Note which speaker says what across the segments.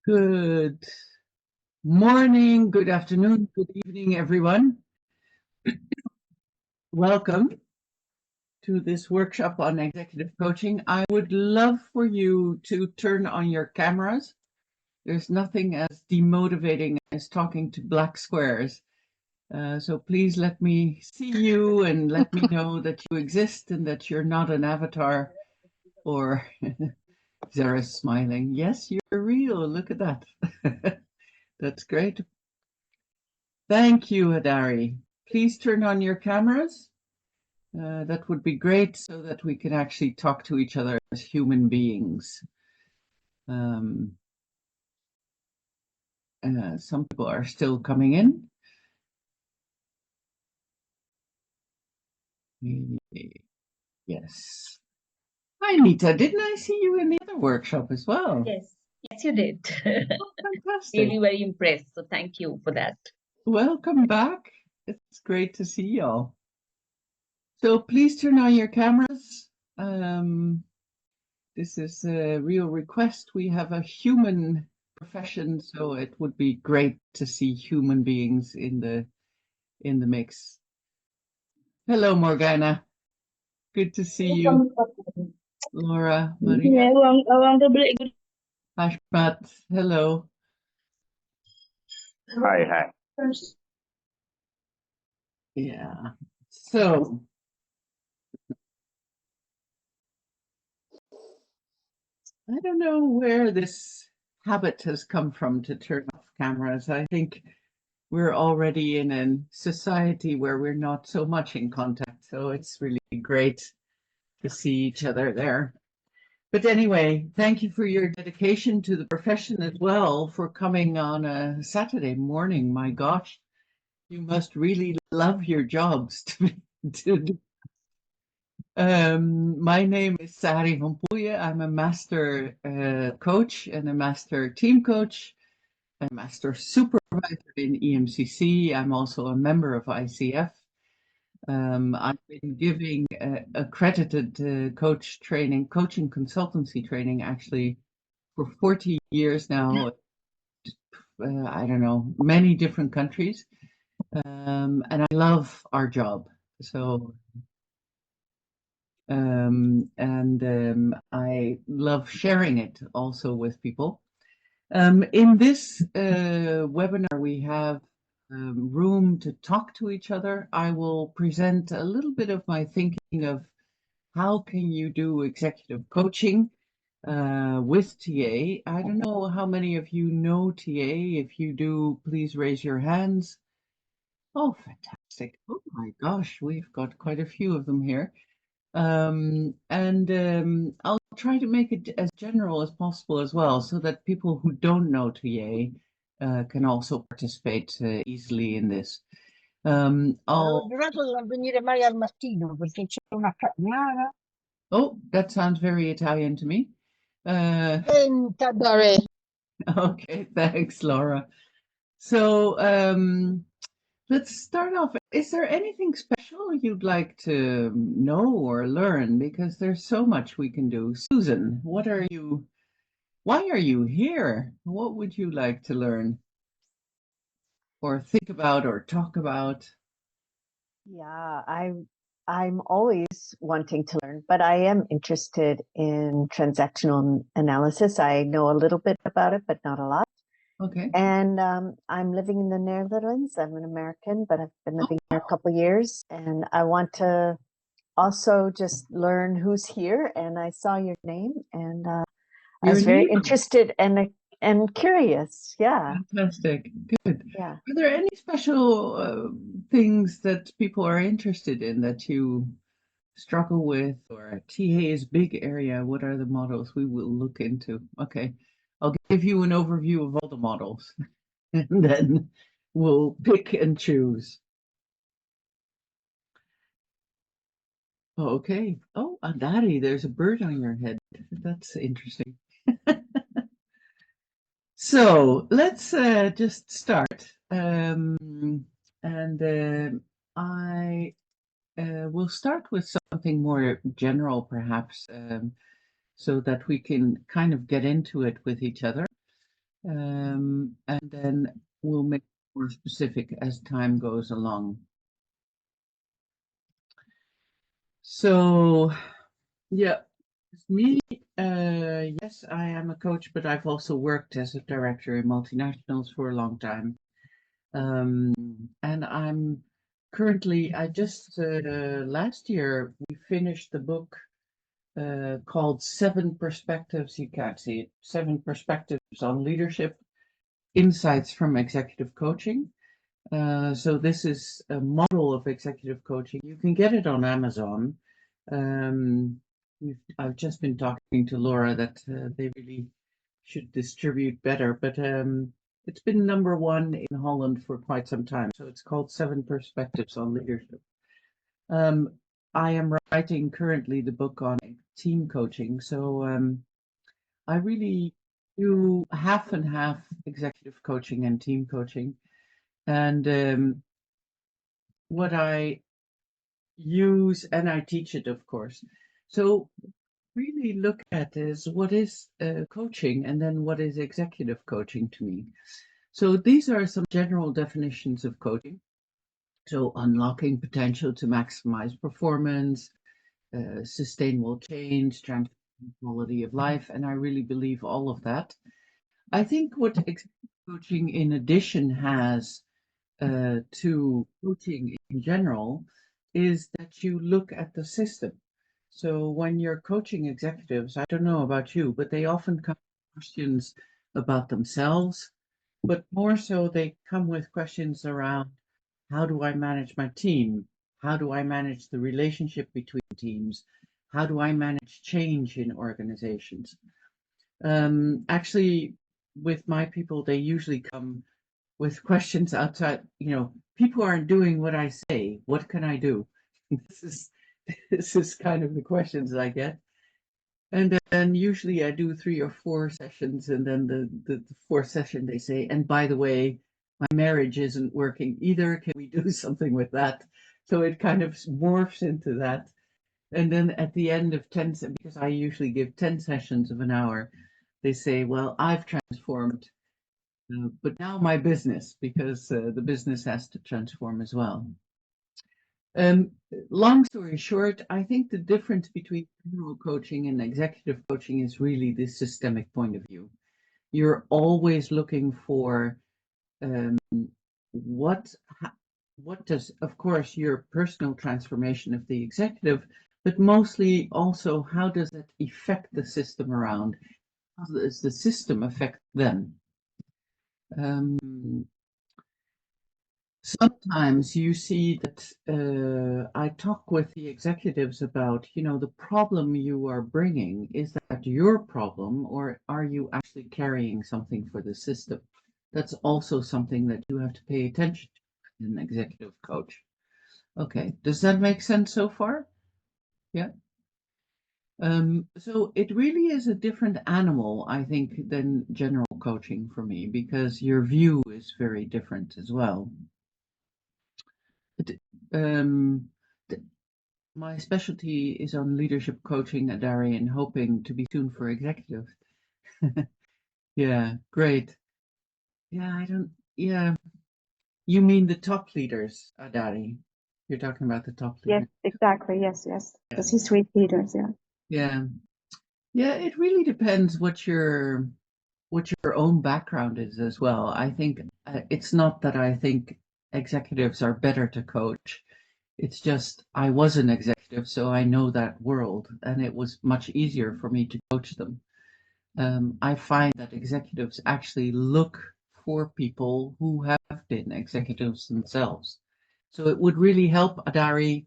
Speaker 1: Good morning, good afternoon, good evening, everyone. Welcome to this workshop on executive coaching. I would love for you to turn on your cameras. There's nothing as demotivating as talking to black squares. So please let me see you and let me know that you exist and that you're not an avatar or Zara's smiling. Yes, you're real. Look at that. That's great. Thank you, Hadari. Please turn on your cameras. That would be great so that we can actually talk to each other as human beings. Some people are still coming in. Yes. Hi, Nita. Didn't I see you in the other workshop as well?
Speaker 2: Yes, you did.
Speaker 1: Oh, fantastic.
Speaker 2: Really very impressed. So thank you for that.
Speaker 1: Welcome back. It's great to see y'all. So please turn on your cameras. This is a real request. We have a human profession, so it would be great to see human beings in the mix. Hello, Morgana. Good to see you. Laura, Maria. Hashmat. Hello.
Speaker 3: Hi.
Speaker 1: Yeah. So I don't know where this habit has come from to turn off cameras. I think we're already in a society where we're not so much in contact, so it's really great to see each other there. But anyway, thank you for your dedication to the profession as well, for coming on a Saturday morning. My gosh, you must really love your jobs to do. My name is Sari van Poelje. I'm a master coach and a master team coach, a master supervisor in EMCC. I'm also a member of ICF. I've been giving accredited coaching consultancy training actually for 40 years now. I don't know, many different countries. And I love our job. So, I love sharing it also with people. In this webinar, we have room to talk to each other. I will present a little bit of my thinking of how can you do executive coaching with TA. I don't know how many of you know TA. If you do, please raise your hands. Oh, fantastic. Oh my gosh, we've got quite a few of them here. I'll try to make it as general as possible as well, so that people who don't know TA can also participate easily in this. Oh, that sounds very Italian to me. Okay, thanks, Laura. So let's start off. Is there anything special you'd like to know or learn? Because there's so much we can do. Susan, why are you here? What would you like to learn or think about or talk about?
Speaker 4: Yeah, I'm always wanting to learn, but I am interested in transactional analysis. I know a little bit about it, but not a lot.
Speaker 1: Okay.
Speaker 4: And I'm living in the Netherlands. I'm an American, but I've been living here a couple of years, and I want to also just learn who's here. And I saw your name, and I was very interested and curious. Yeah.
Speaker 1: Fantastic. Good.
Speaker 4: Yeah.
Speaker 1: Are there any special things that people are interested in that you struggle with, or TA is big area? What are the models we will look into? Okay. I'll give you an overview of all the models and then we'll pick and choose. Okay. Oh, Adari, there's a bird on your head. That's interesting. So let's just start. I will start with something more general, perhaps, so that we can kind of get into it with each other. and then we'll make it more specific as time goes along. So, yeah, me, yes, I am a coach, but I've also worked as a director in multinationals for a long time. And I'm currently, I just, last year, we finished the book called Seven Perspectives, you can't see it, Seven Perspectives on Leadership, Insights from Executive Coaching. So this is a model of executive coaching. You can get it on Amazon. I've just been talking to Laura that they really should distribute better, but it's been #1 in Holland for quite some time. So it's called Seven Perspectives on Leadership. I am writing currently the book on team coaching. So I really do half and half executive coaching and team coaching. And what I use, and I teach it, of course. So really look at is what is coaching, and then what is executive coaching to me. So these are some general definitions of coaching. So unlocking potential to maximize performance, sustainable change, transforming quality of life, and I really believe all of that. I think what executive coaching in addition has to coaching in general is that you look at the system. So when you're coaching executives, I don't know about you, but they often come with questions about themselves, but more so they come with questions around how do I manage my team? How do I manage the relationship between teams? How do I manage change in organizations? Actually, with my people, they usually come with questions outside, people aren't doing what I say. What can I do? This is this is kind of the questions I get. And then usually I do 3 or 4 sessions, and then the fourth session they say, and by the way, my marriage isn't working either. Can we do something with that? So it kind of morphs into that. And then at the end of 10, because I usually give 10 sessions of an hour, they say, well, I've transformed, but now my business, because the business has to transform as well. Long story short, I think the difference between general coaching and executive coaching is really the systemic point of view. You're always looking for what does, of course, your personal transformation of the executive, but mostly also how does it affect the system around? How does the system affect them? Sometimes you see that I talk with the executives about, the problem you are bringing, is that your problem, or are you actually carrying something for the system? That's also something that you have to pay attention to as an executive coach. Okay, does that make sense so far? Yeah. So it really is a different animal, I think, than general coaching for me, because your view is very different as well. Um, my specialty is on leadership coaching at Dari, and hoping to be soon for executive. Yeah, great. Yeah, you mean the top leaders, Adari? You're talking about the top
Speaker 3: Yes,
Speaker 1: leaders.
Speaker 3: exactly. Yes. The C-suite leaders. Yeah.
Speaker 1: Yeah, it really depends what your own background is as well. I think it's not that I think executives are better to coach. It's just I was an executive, so I know that world, and it was much easier for me to coach them. I find that executives actually look for people who have been executives themselves. So it would really help, Adari,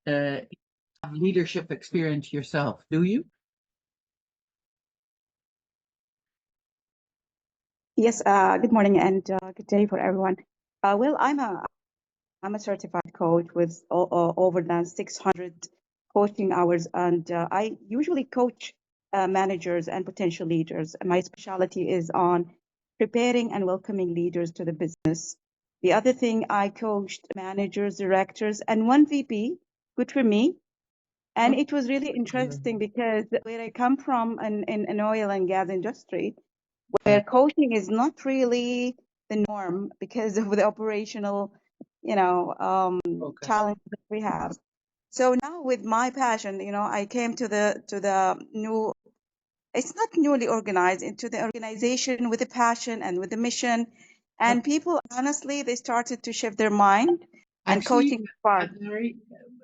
Speaker 1: have leadership experience yourself. Do you?
Speaker 3: Yes. Good morning and good day for everyone. Well, I'm a certified coach with over than 600 coaching hours, and I usually coach managers and potential leaders. My specialty is on preparing and welcoming leaders to the business. The other thing, I coached managers, directors, and one VP. Good for me. And it was really interesting because where I come from in oil and gas industry, where coaching is not really the norm because of the operational,
Speaker 1: Okay.
Speaker 3: challenges that we have. So now with my passion, I came to the new, it's not newly organized, into the organization with a passion and with a mission. And people, honestly, they started to shift their mind, and
Speaker 1: Actually,
Speaker 3: coaching is part.
Speaker 1: Mary,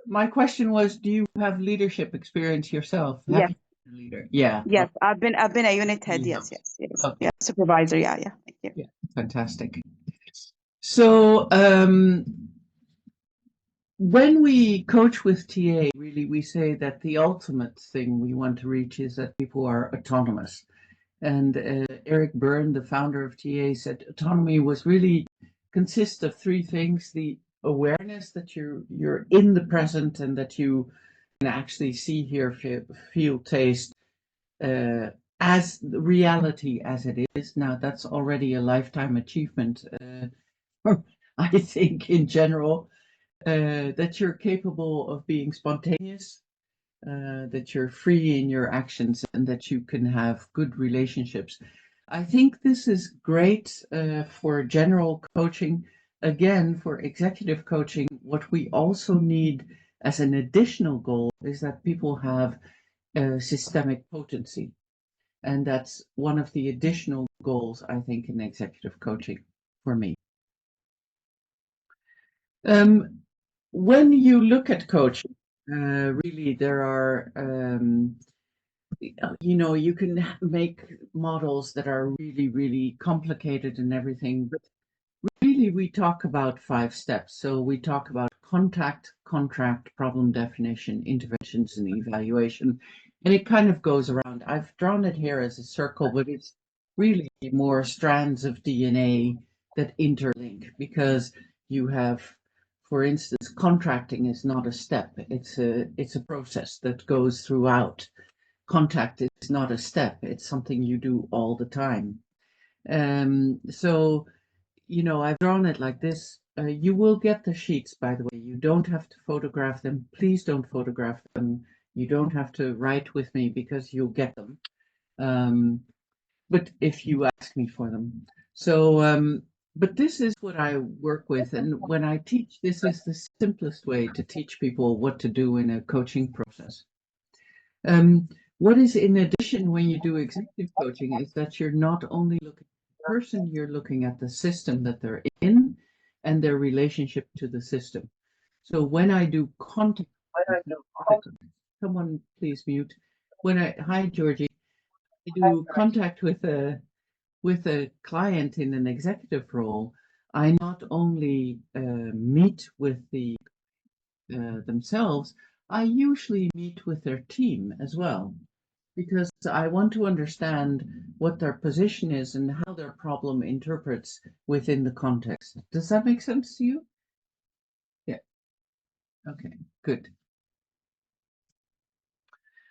Speaker 1: my question was, do you have leadership experience yourself? Have
Speaker 3: Yes,
Speaker 1: you been a leader? Yeah.
Speaker 3: yes. I've been a unit head.
Speaker 1: Really
Speaker 3: Yes,
Speaker 1: helps.
Speaker 3: yes.
Speaker 1: Okay.
Speaker 3: Yeah, supervisor. Yeah. Thank you.
Speaker 1: Yeah. Fantastic. So, when we coach with TA, really, we say that the ultimate thing we want to reach is that people are autonomous. And Eric Byrne, the founder of TA, said autonomy was really consists of three things: the awareness that you're in the present and that you can actually see, hear, feel, taste as the reality as it is. Now, that's already a lifetime achievement, I think, in general. That you're capable of being spontaneous, that you're free in your actions, and that you can have good relationships. I think this is great for general coaching. Again, for executive coaching, what we also need as an additional goal is that people have systemic potency. And that's one of the additional goals, I think, in executive coaching for me. When you look at coaching, really there are, you can make models that are really, really complicated and everything, but really we talk about 5 steps. So we talk about contact, contract, problem definition, interventions, and evaluation. And it kind of goes around. I've drawn it here as a circle, but it's really more strands of DNA that interlink, because you have, for instance, contracting is not a step. It's a process that goes throughout. Contact is not a step. It's something you do all the time. So I've drawn it like this. You will get the sheets, by the way. You don't have to photograph them. Please don't photograph them. You don't have to write with me because you'll get them. But if you ask me for them. So, but this is what I work with. And when I teach, this is the simplest way to teach people what to do in a coaching process. What is in addition when you do executive coaching is that you're not only looking at the person, you're looking at the system that they're in and their relationship to the system. So when I do contact, someone please mute. Hi Georgie, I do contact with a client in an executive role, I not only meet with the themselves, I usually meet with their team as well, because I want to understand what their position is and how their problem interprets within the context. Does that make sense to you? Yeah. Okay, good.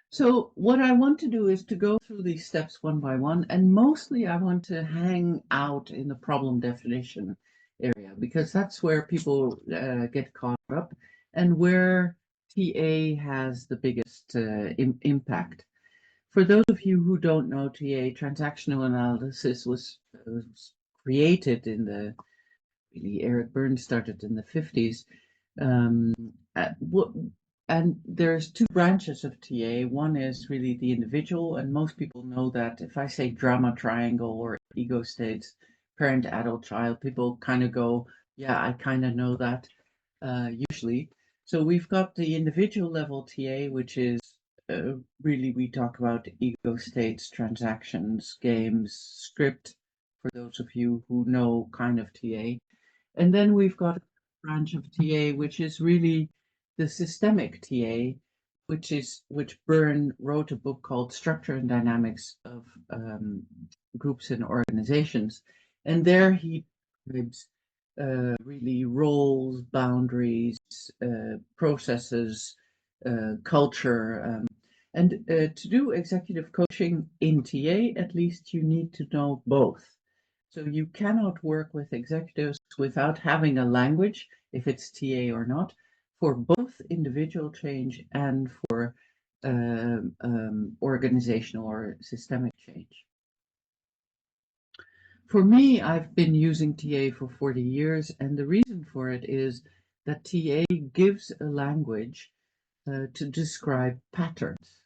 Speaker 1: So what I want to do is to go through these steps one by one, and mostly I want to hang out in the problem definition area, because that's where people get caught up and where TA has the biggest impact. For those of you who don't know, TA, transactional analysis was created really Eric Byrne started in the 50s. And there's 2 branches of TA. One is really the individual, and most people know that. If I say drama triangle or ego states, parent, adult, child, people kind of go, yeah, I kind of know that, usually. So we've got the individual level TA, which is really, we talk about ego states, transactions, games, script, for those of you who know kind of TA. And then we've got a branch of TA, which is really the systemic TA, which Byrne wrote a book called Structure and Dynamics of Groups and Organizations. And there he describes really roles, boundaries, processes, culture. And to do executive coaching in TA, at least you need to know both. So you cannot work with executives without having a language, if it's TA or not, for both individual change and for organizational or systemic change. For me, I've been using TA for 40 years, and the reason for it is that TA gives a language to describe patterns.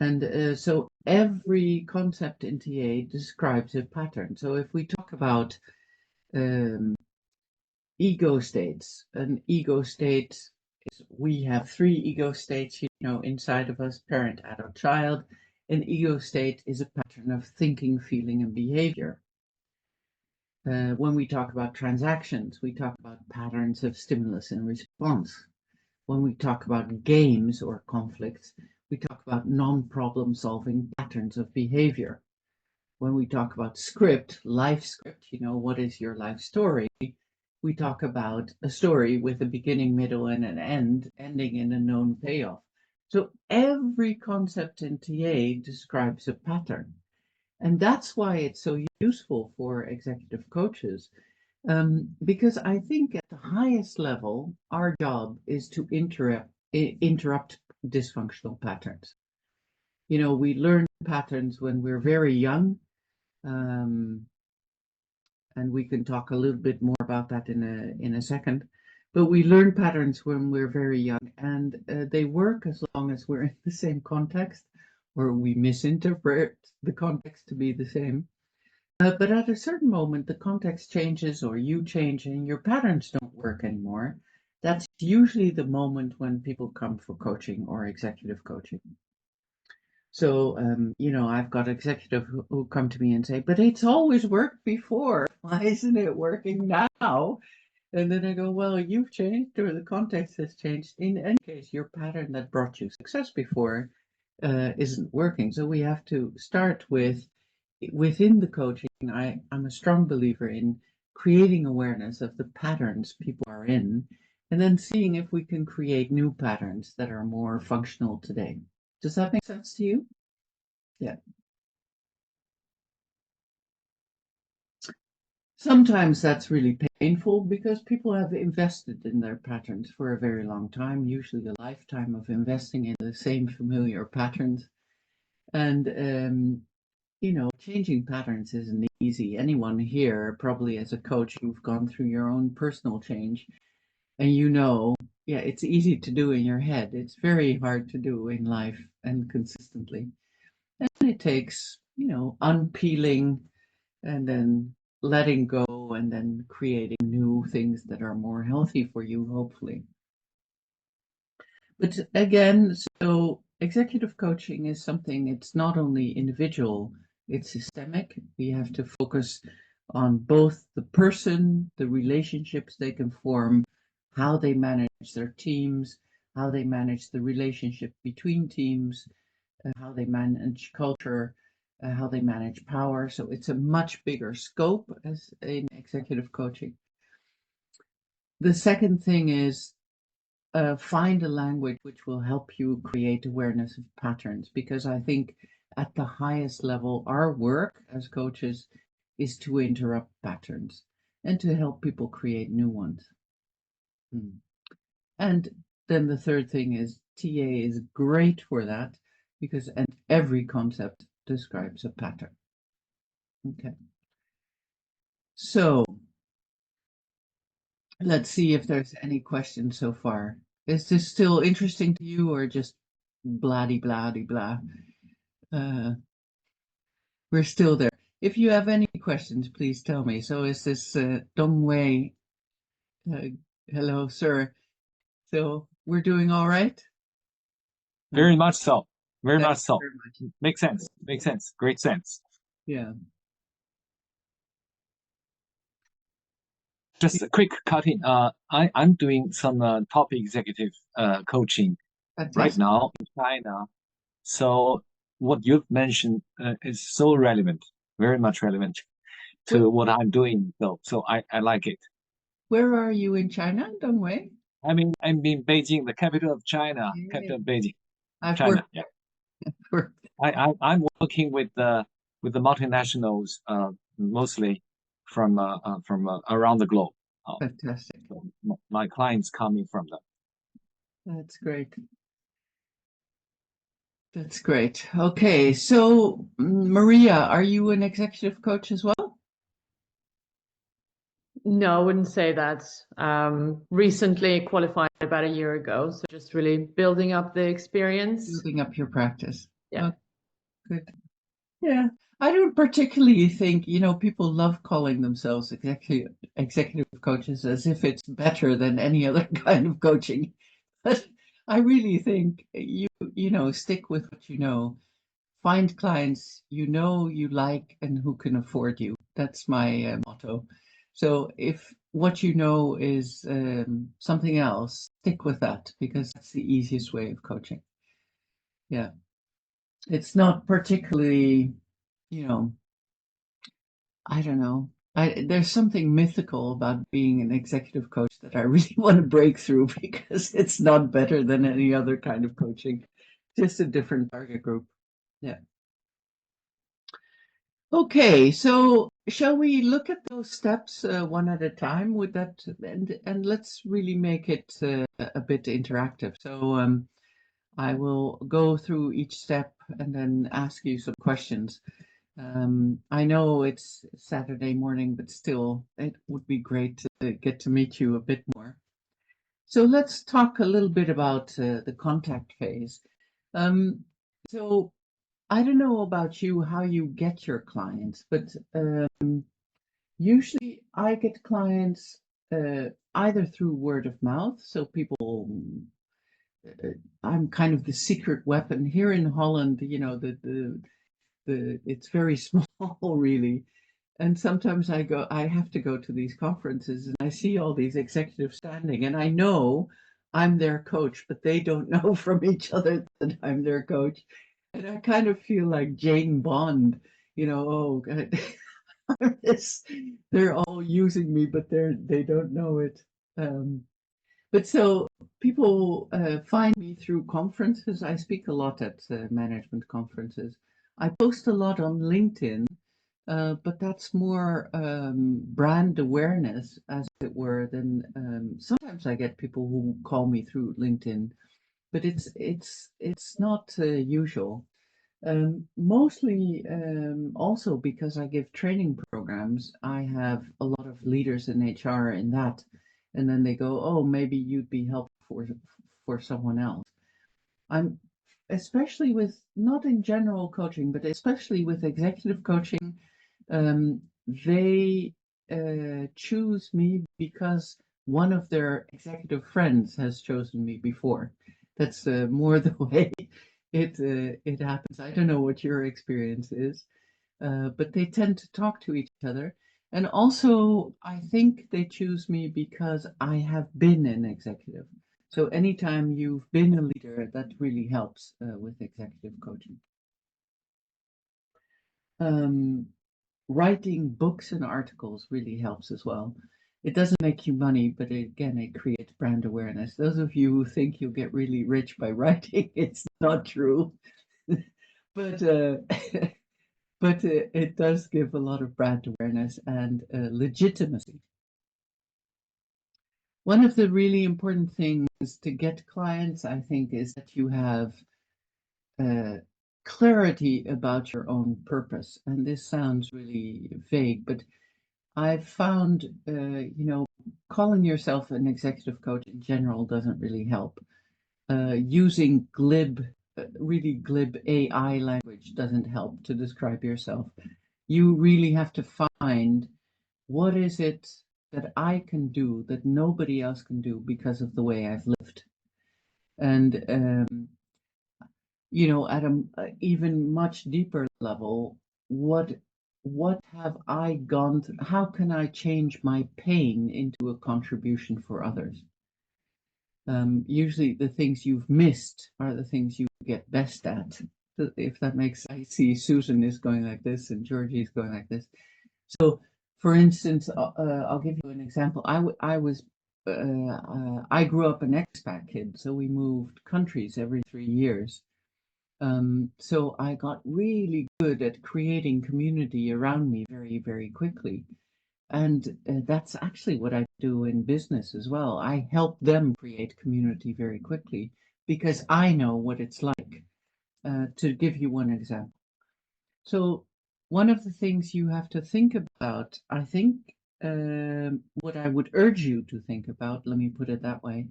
Speaker 1: And so every concept in TA describes a pattern. So if we talk about ego states, an ego state is, we have three ego states, inside of us: parent, adult, child. An ego state is a pattern of thinking, feeling, and behavior. When we talk about transactions, we talk about patterns of stimulus and response. When we talk about games or conflicts, we talk about non-problem solving patterns of behavior. When we talk about script, life script, what is your life story? We talk about a story with a beginning, middle, and an end, ending in a known payoff. So every concept in TA describes a pattern. And that's why it's so useful for executive coaches, because I think at the highest level, our job is to interrupt dysfunctional patterns. We learn patterns when we're very young, and we can talk a little bit more about that in a second. But we learn patterns when we're very young, and they work as long as we're in the same context, or we misinterpret the context to be the same. But at a certain moment, the context changes, or you change, and your patterns don't work anymore. That's usually the moment when people come for coaching or executive coaching. So, I've got executives who come to me and say, but it's always worked before. Why isn't it working now? And then I go, well, you've changed, or the context has changed. In any case, your pattern that brought you success before isn't working. So we have to start within the coaching. I'm a strong believer in creating awareness of the patterns people are in, and then seeing if we can create new patterns that are more functional today. Does that make sense to you? Yeah. Sometimes that's really painful because people have invested in their patterns for a very long time, usually a lifetime of investing in the same familiar patterns. And changing patterns isn't easy. Anyone here, probably as a coach, you've gone through your own personal change, and yeah, it's easy to do in your head. It's very hard to do in life and consistently. And it takes, unpeeling and then letting go and then creating new things that are more healthy for you, hopefully. But again, so executive coaching is something, it's not only individual, it's systemic. We have to focus on both the person, the relationships they can form, how they manage their teams, how they manage the relationship between teams, how they manage culture, how they manage power. So it's a much bigger scope as in executive coaching. The second thing is find a language which will help you create awareness of patterns, because I think at the highest level, our work as coaches is to interrupt patterns and to help people create new ones. And then the third thing is TA is great for that, because every concept describes a pattern. Okay. So let's see if there's any questions so far. Is this still interesting to you, or just blah-de blah-de blah? We're still there. If you have any questions, please tell me. So is this Dongwei? Hello, sir. So we're doing all right?
Speaker 5: Very much so. Very
Speaker 1: Thank
Speaker 5: much so.
Speaker 1: you very much.
Speaker 5: Makes sense. Makes sense. Great sense.
Speaker 1: Yeah.
Speaker 5: Just a quick cut in. I'm doing some top executive coaching right
Speaker 1: Fantastic.
Speaker 5: now in China. So what you've mentioned is so relevant, very much relevant to what I'm doing. So I like it.
Speaker 1: Where are you in China, Dongwei?
Speaker 5: I'm in Beijing, the capital of China, capital of Beijing,
Speaker 1: I've
Speaker 5: China.
Speaker 1: worked,
Speaker 5: Yeah.
Speaker 1: worked.
Speaker 5: I'm working with the multinationals, mostly from around the globe.
Speaker 1: Fantastic.
Speaker 5: My clients coming from them.
Speaker 1: That's great. That's great. Okay, so Maria, are you an executive coach as well?
Speaker 6: No, I wouldn't say that. Recently qualified about a year ago, so just really building up the experience.
Speaker 1: Building up your practice.
Speaker 6: Yeah.
Speaker 1: Oh, good. Yeah. I don't particularly think, people love calling themselves executive coaches as if it's better than any other kind of coaching. But I really think stick with what you know. Find clients you like and who can afford you. That's my motto. So if what you know is something else, stick with that because that's the easiest way of coaching. Yeah. It's not particularly, I don't know. There's something mythical about being an executive coach that I really want to break through because it's not better than any other kind of coaching, just a different target group. Yeah. Okay, so shall we look at those steps one at a time with that, and let's really make it a bit interactive. So I will go through each step and then ask you some questions. I know it's Saturday morning, but still, it would be great to get to meet you a bit more. So let's talk a little bit about the contact phase. So I don't know about you, how you get your clients, but usually I get clients either through word of mouth. So people, I'm kind of the secret weapon here in Holland. It's very small, really. And sometimes I have to go to these conferences and I see all these executives standing, and I know I'm their coach, but they don't know from each other that I'm their coach. And I kind of feel like Jane Bond, oh, God, they're all using me, but they don't know it. But so people find me through conferences. I speak a lot at management conferences. I post a lot on LinkedIn, but that's more brand awareness, as it were, than sometimes I get people who call me through LinkedIn, but it's not usual. Mostly also because I give training programs, I have a lot of leaders in HR in that, and then they go, oh, maybe you'd be helpful for someone else. I'm especially with, not in general coaching, but especially with executive coaching, they choose me because one of their executive friends has chosen me before. That's more the way it happens. I don't know what your experience is, but they tend to talk to each other. And also, I think they choose me because I have been an executive. So anytime you've been a leader, that really helps with executive coaching. Writing books and articles really helps as well. It doesn't make you money, but again, it creates brand awareness. Those of you who think you'll get really rich by writing, it's not true. but but it does give a lot of brand awareness and legitimacy. One of the really important things to get clients, I think, is that you have clarity about your own purpose. And this sounds really vague, but I've found, calling yourself an executive coach in general doesn't really help. Using really glib AI language doesn't help to describe yourself. You really have to find what is it that I can do that nobody else can do because of the way I've lived. And, at an even much deeper level, what have I gone through? How can I change my pain into a contribution for others? Usually the things you've missed are the things you get best at. If that makes sense. I see Susan is going like this and Georgie is going like this. So, for instance, I'll give you an example. I grew up an expat kid, so we moved countries every 3 years. So I got really good at creating community around me very, very quickly. And that's actually what I do in business as well. I help them create community very quickly because I know what it's like. To give you one example. So one of the things you have to think about, I think, what I would urge you to think about, let me put it that way,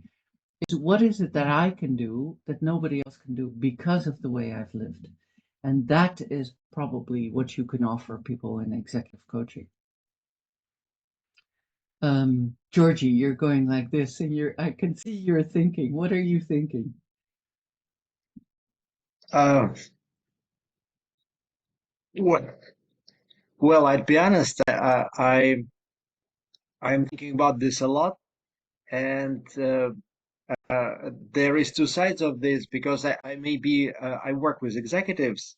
Speaker 1: is what is it that I can do that nobody else can do because of the way I've lived? And that is probably what you can offer people in executive coaching. Georgie, you're going like this, and I can see you're thinking. What are you thinking?
Speaker 7: Well, well, I'd be honest. I'm thinking about this a lot, and there is two sides of this because I work with executives.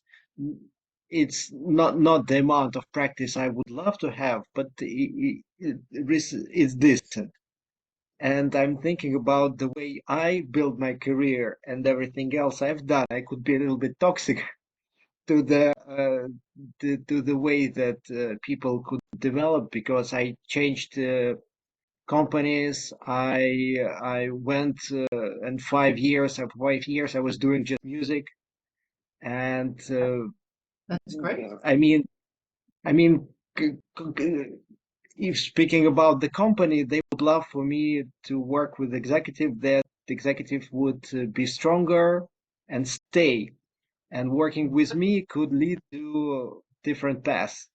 Speaker 7: It's not the amount of practice I would love to have, but it's distant. And I'm thinking about the way I built my career and everything else I've done. I could be a little bit toxic to the way that people could develop because I changed companies. I went and 5 years after 5 years I was doing just music, and
Speaker 1: That's great.
Speaker 7: I mean, if speaking about the company, they would love for me to work with executive that the executive would be stronger and stay, and working with me could lead to different paths.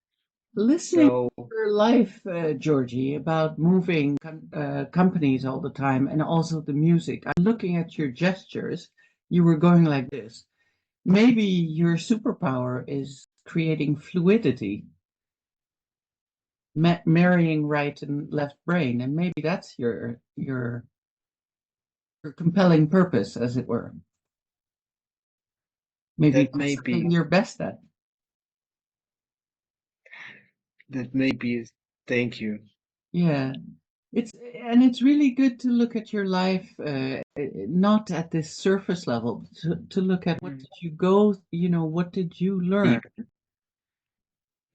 Speaker 1: Listening
Speaker 7: So
Speaker 1: to your life, Georgie, about moving companies all the time and also the music, I'm looking at your gestures. You were going like this. Maybe your superpower is creating fluidity, marrying right and left brain, and maybe that's your compelling purpose, as it were. Maybe
Speaker 7: that may
Speaker 1: that's something
Speaker 7: be
Speaker 1: you're best at.
Speaker 7: that may be. Thank you.
Speaker 1: Yeah, it's really good to look at your life, not at this surface level, to look at what did you go, what did you learn?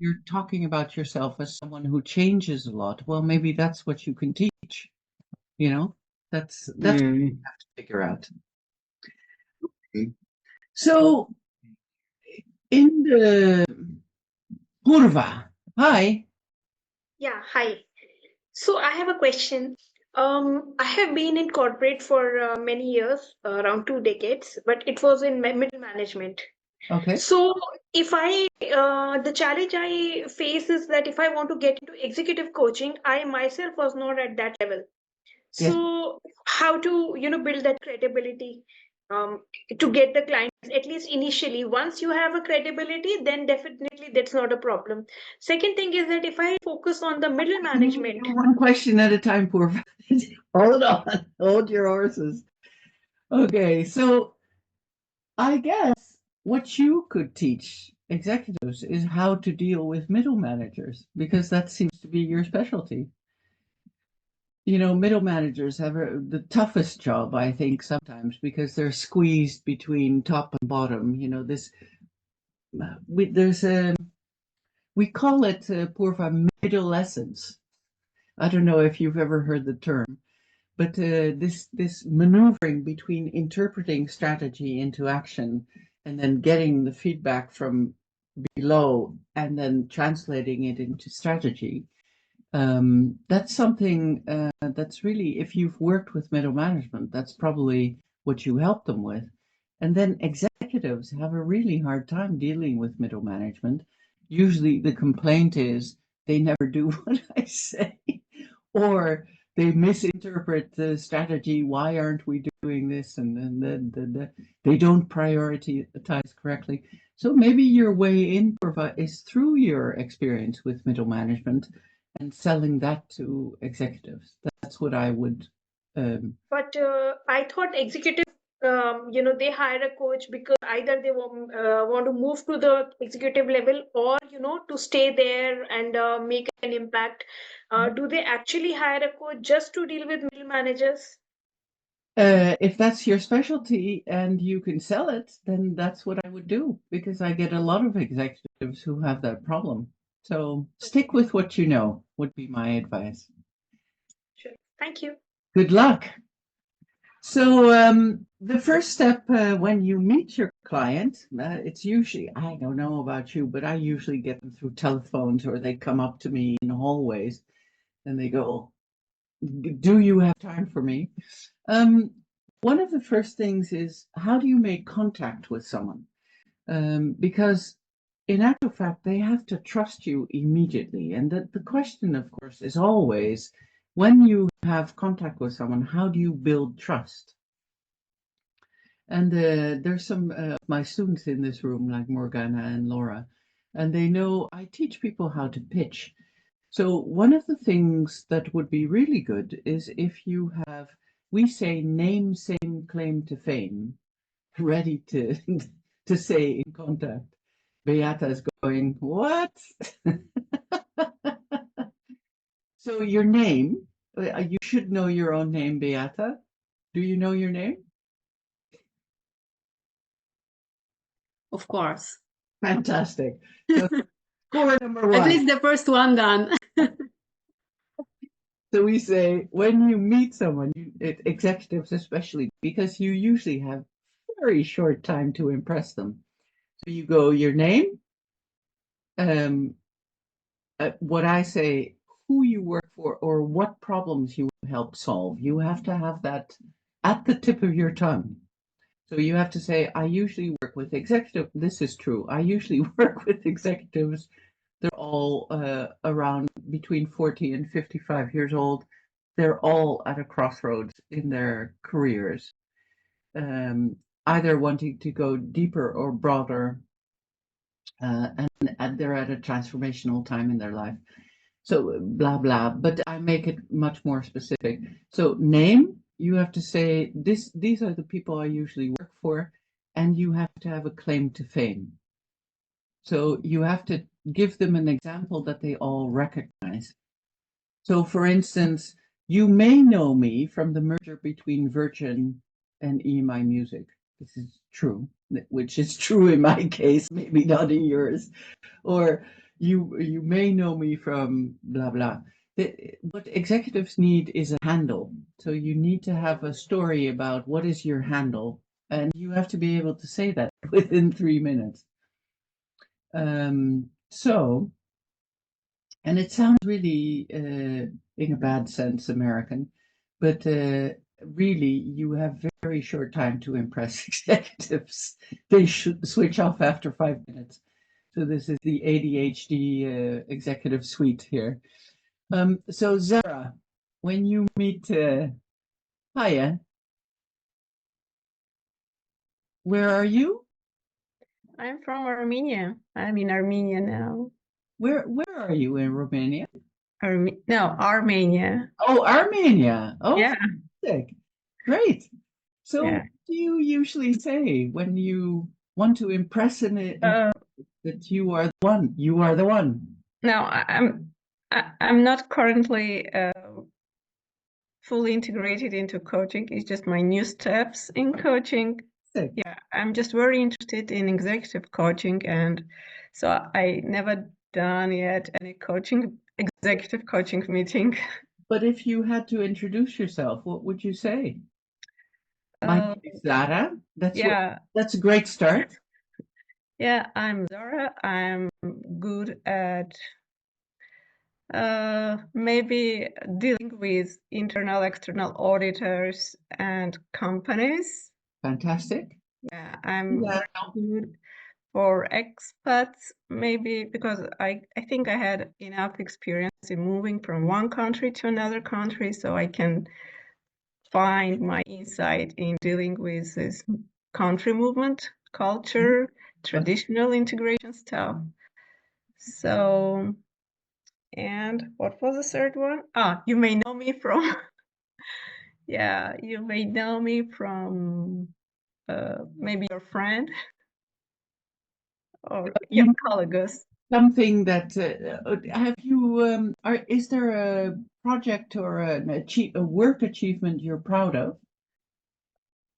Speaker 1: You're talking about yourself as someone who changes a lot. Well, maybe that's what you can teach, you know? That's what you
Speaker 7: Mm.
Speaker 1: have to figure out. So in the Purva, hi.
Speaker 8: Yeah, hi. So I have a question. I have been in corporate for many years, around 2 decades, but it was in middle management.
Speaker 1: Okay.
Speaker 8: So if the challenge I face is that if I want to get into executive coaching, I myself was not at that level.
Speaker 1: Yes.
Speaker 8: So how to, build that credibility to get the clients, at least initially. Once you have a credibility, then definitely that's not a problem. Second thing is that if I focus on the middle management,
Speaker 1: One question at a time, Purva. Hold on. Hold your horses. Okay, so I guess what you could teach executives is how to deal with middle managers, because that seems to be your specialty. Middle managers have the toughest job, I think, sometimes because they're squeezed between top and bottom. We call it Purva middle essence. I don't know if you've ever heard the term, but this maneuvering between interpreting strategy into action and then getting the feedback from below and then translating it into strategy. That's something that's really, if you've worked with middle management, that's probably what you help them with. And then executives have a really hard time dealing with middle management. Usually the complaint is they never do what I say, or they misinterpret the strategy. Why aren't we doing this? And then they don't prioritize correctly. So maybe your way in, Purva, is through your experience with middle management and selling that to executives. That's what I would.
Speaker 8: but I thought executive, they hire a coach because either they want to move to the executive level or, to stay there and make an impact. Do they actually hire a coach just to deal with middle managers?
Speaker 1: If that's your specialty and you can sell it, then that's what I would do, because I get a lot of executives who have that problem. So stick with what you know, would be my advice.
Speaker 8: Sure. Thank you.
Speaker 1: Good luck. So the first step when you meet your client, it's usually, I don't know about you, but I usually get them through telephones or they come up to me in hallways. And they go, do you have time for me? One of the first things is, how do you make contact with someone? Because in actual fact, they have to trust you immediately. And the question, of course, is always, when you have contact with someone, how do you build trust? And there's some of my students in this room, like Morgana and Laura, and they know I teach people how to pitch. So one of the things that would be really good is if you have, we say, name, same, claim to fame, ready to to say in contact. Beata is going, what? So your name, you should know your own name, Beata. Do you know your name?
Speaker 9: Of course.
Speaker 1: Fantastic. So score number one.
Speaker 9: At least the first one done.
Speaker 1: So we say, when you meet someone, executives especially, because you usually have very short time to impress them. So you go, your name, what I say, who you work for, or what problems you help solve. You have to have that at the tip of your tongue. So you have to say, I usually work with executives. This is true. I usually work with executives. They're all around between 40 and 55 years old. They're all at a crossroads in their careers, either wanting to go deeper or broader, and they're at a transformational time in their life. So blah, blah, but I make it much more specific. So name, you have to say, these are the people I usually work for, and you have to have a claim to fame. So you have to give them an example that they all recognize. So for instance, you may know me from the merger between Virgin and EMI Music. This is true, which is true in my case, maybe not in yours. Or you may know me from blah, blah. What executives need is a handle. So you need to have a story about what is your handle, and you have to be able to say that within 3 minutes. So, and it sounds really, in a bad sense, American, but really, you have very short time to impress executives. They should switch off after 5 minutes. So this is the ADHD executive suite here. So Zara, when you meet Haya, where are you?
Speaker 10: I'm from Armenia. I'm in Armenia now.
Speaker 1: Where are you in Romania?
Speaker 10: No, Armenia.
Speaker 1: Oh, Armenia. Oh,
Speaker 10: Yeah.
Speaker 1: fantastic. Great. So
Speaker 10: Yeah.
Speaker 1: what do you usually say when you want to impress that you are the one? You are the one.
Speaker 10: No, I'm not currently fully integrated into coaching. It's just my new steps in coaching. Yeah, I'm just very interested in executive coaching, and so I never done yet any executive coaching meeting.
Speaker 1: But if you had to introduce yourself, what would you say? My name is Zara. That's a great start.
Speaker 10: Yeah, I'm Zara. I'm good at maybe dealing with internal, external auditors and companies.
Speaker 1: Fantastic.
Speaker 10: Yeah, I'm very good for expats, maybe because I think I had enough experience in moving from one country to another country, so I can find my insight in dealing with this country movement, culture, traditional integration stuff. So, and what was the third one? You may know me from, yeah, you may know me from maybe your friend or your colleagues.
Speaker 1: Something that have you is there a project or a work achievement you're proud of?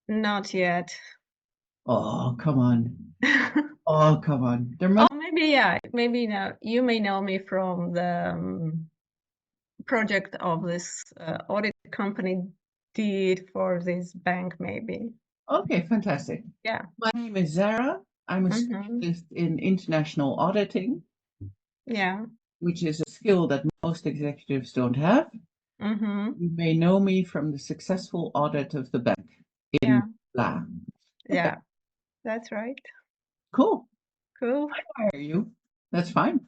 Speaker 10: Not yet.
Speaker 1: Oh, come on. Oh, come on. There must
Speaker 10: Maybe now you may know me from the project of this audit company did for this bank, maybe.
Speaker 1: Okay, fantastic.
Speaker 10: Yeah.
Speaker 1: My name is Zara. I'm a specialist in international auditing.
Speaker 10: Yeah.
Speaker 1: which is a skill that most executives don't have.
Speaker 10: Mm-hmm.
Speaker 1: You may know me from the successful audit of the bank in
Speaker 10: Yeah.
Speaker 1: blah.
Speaker 10: Yeah, that's right.
Speaker 1: Cool.
Speaker 10: Cool.
Speaker 1: I hire you. That's fine.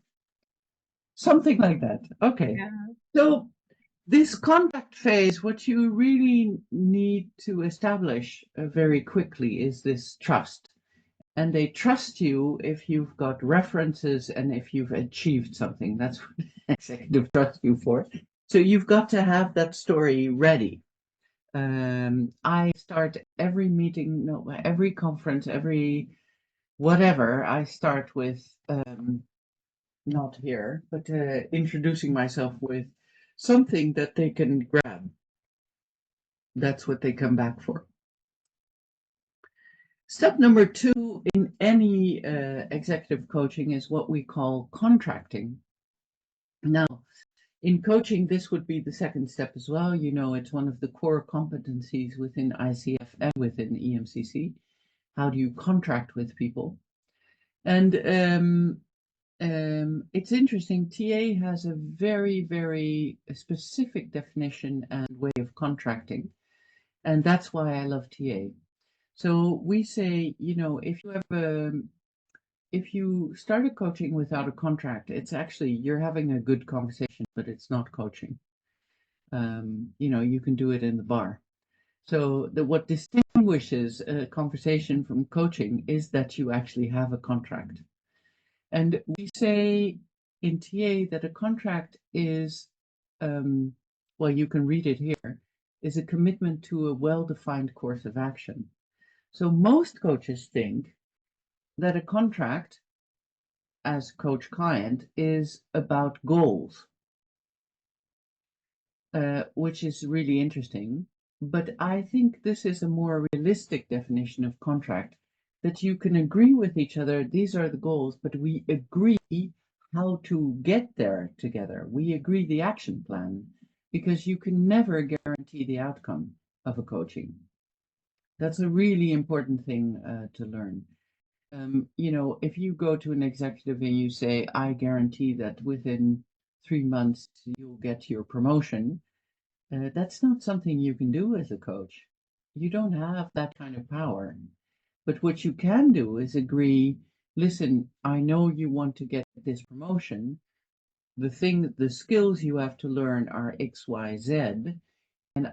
Speaker 1: Something like that. Okay.
Speaker 10: Yeah.
Speaker 1: So this contact phase, what you really need to establish very quickly is this trust. And they trust you if you've got references and if you've achieved something. That's what executive trust you for. So you've got to have that story ready. I start every meeting, no, every conference, every whatever, I start with, not here, but introducing myself with something that they can grab. That's what they come back for. Step number 2 in any executive coaching is what we call contracting. Now, in coaching, this would be the second step as well. You know, it's one of the core competencies within ICF and within EMCC. How do you contract with people? And it's interesting. TA has a very, very specific definition and way of contracting. And that's why I love TA. So we say, you know, if you start a coaching without a contract, it's actually, you're having a good conversation, but it's not coaching. You know, you can do it in the bar. So what distinguishes a conversation from coaching is that you actually have a contract. And we say in TA that a contract is, well, you can read it here, is a commitment to a well-defined course of action. So most coaches think that a contract as coach-client is about goals, which is really interesting. But I think this is a more realistic definition of contract, that you can agree with each other, these are the goals, but we agree how to get there together. We agree the action plan, because you can never guarantee the outcome of a coaching. That's a really important thing to learn. You know, if you go to an executive and you say, I guarantee that within 3 months you'll get your promotion, that's not something you can do as a coach. You don't have that kind of power. But what you can do is agree, listen, I know you want to get this promotion. The skills you have to learn are X, Y, Z. And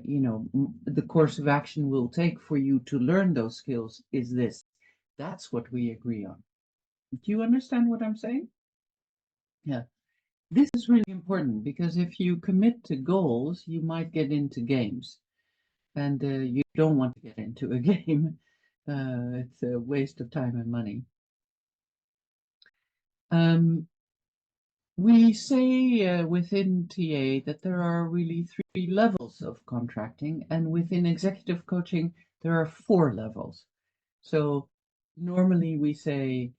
Speaker 1: you know, the course of action we'll take for you to learn those skills is this. That's what we agree on. Do you understand what I'm saying? Yeah. This is really important, because if you commit to goals, you might get into games. And you don't want to get into a game. It's a waste of time and money. We say within TA that there are really 3 levels of contracting, and within executive coaching, there are 4 levels. So normally we say,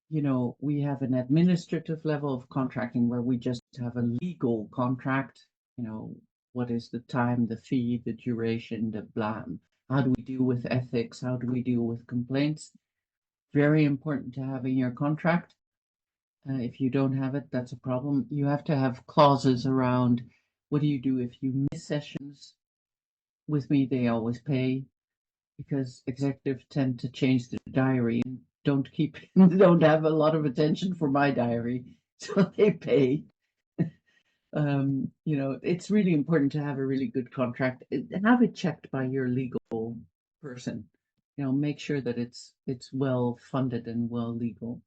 Speaker 1: you know, we have an administrative level of contracting where we just have a legal contract, you know, what is the time, the fee, the duration, the blah. How do we deal with ethics? How do we deal with complaints? Very important to have in your contract. If you don't have it, that's a problem. You have to have clauses around what do you do if you miss sessions. With me, they always pay, because executives tend to change the diary and don't have a lot of attention for my diary, so they pay. You know, it's really important to have a really good contract. Have it checked by your legal person. You know, make sure that it's well funded and well legal.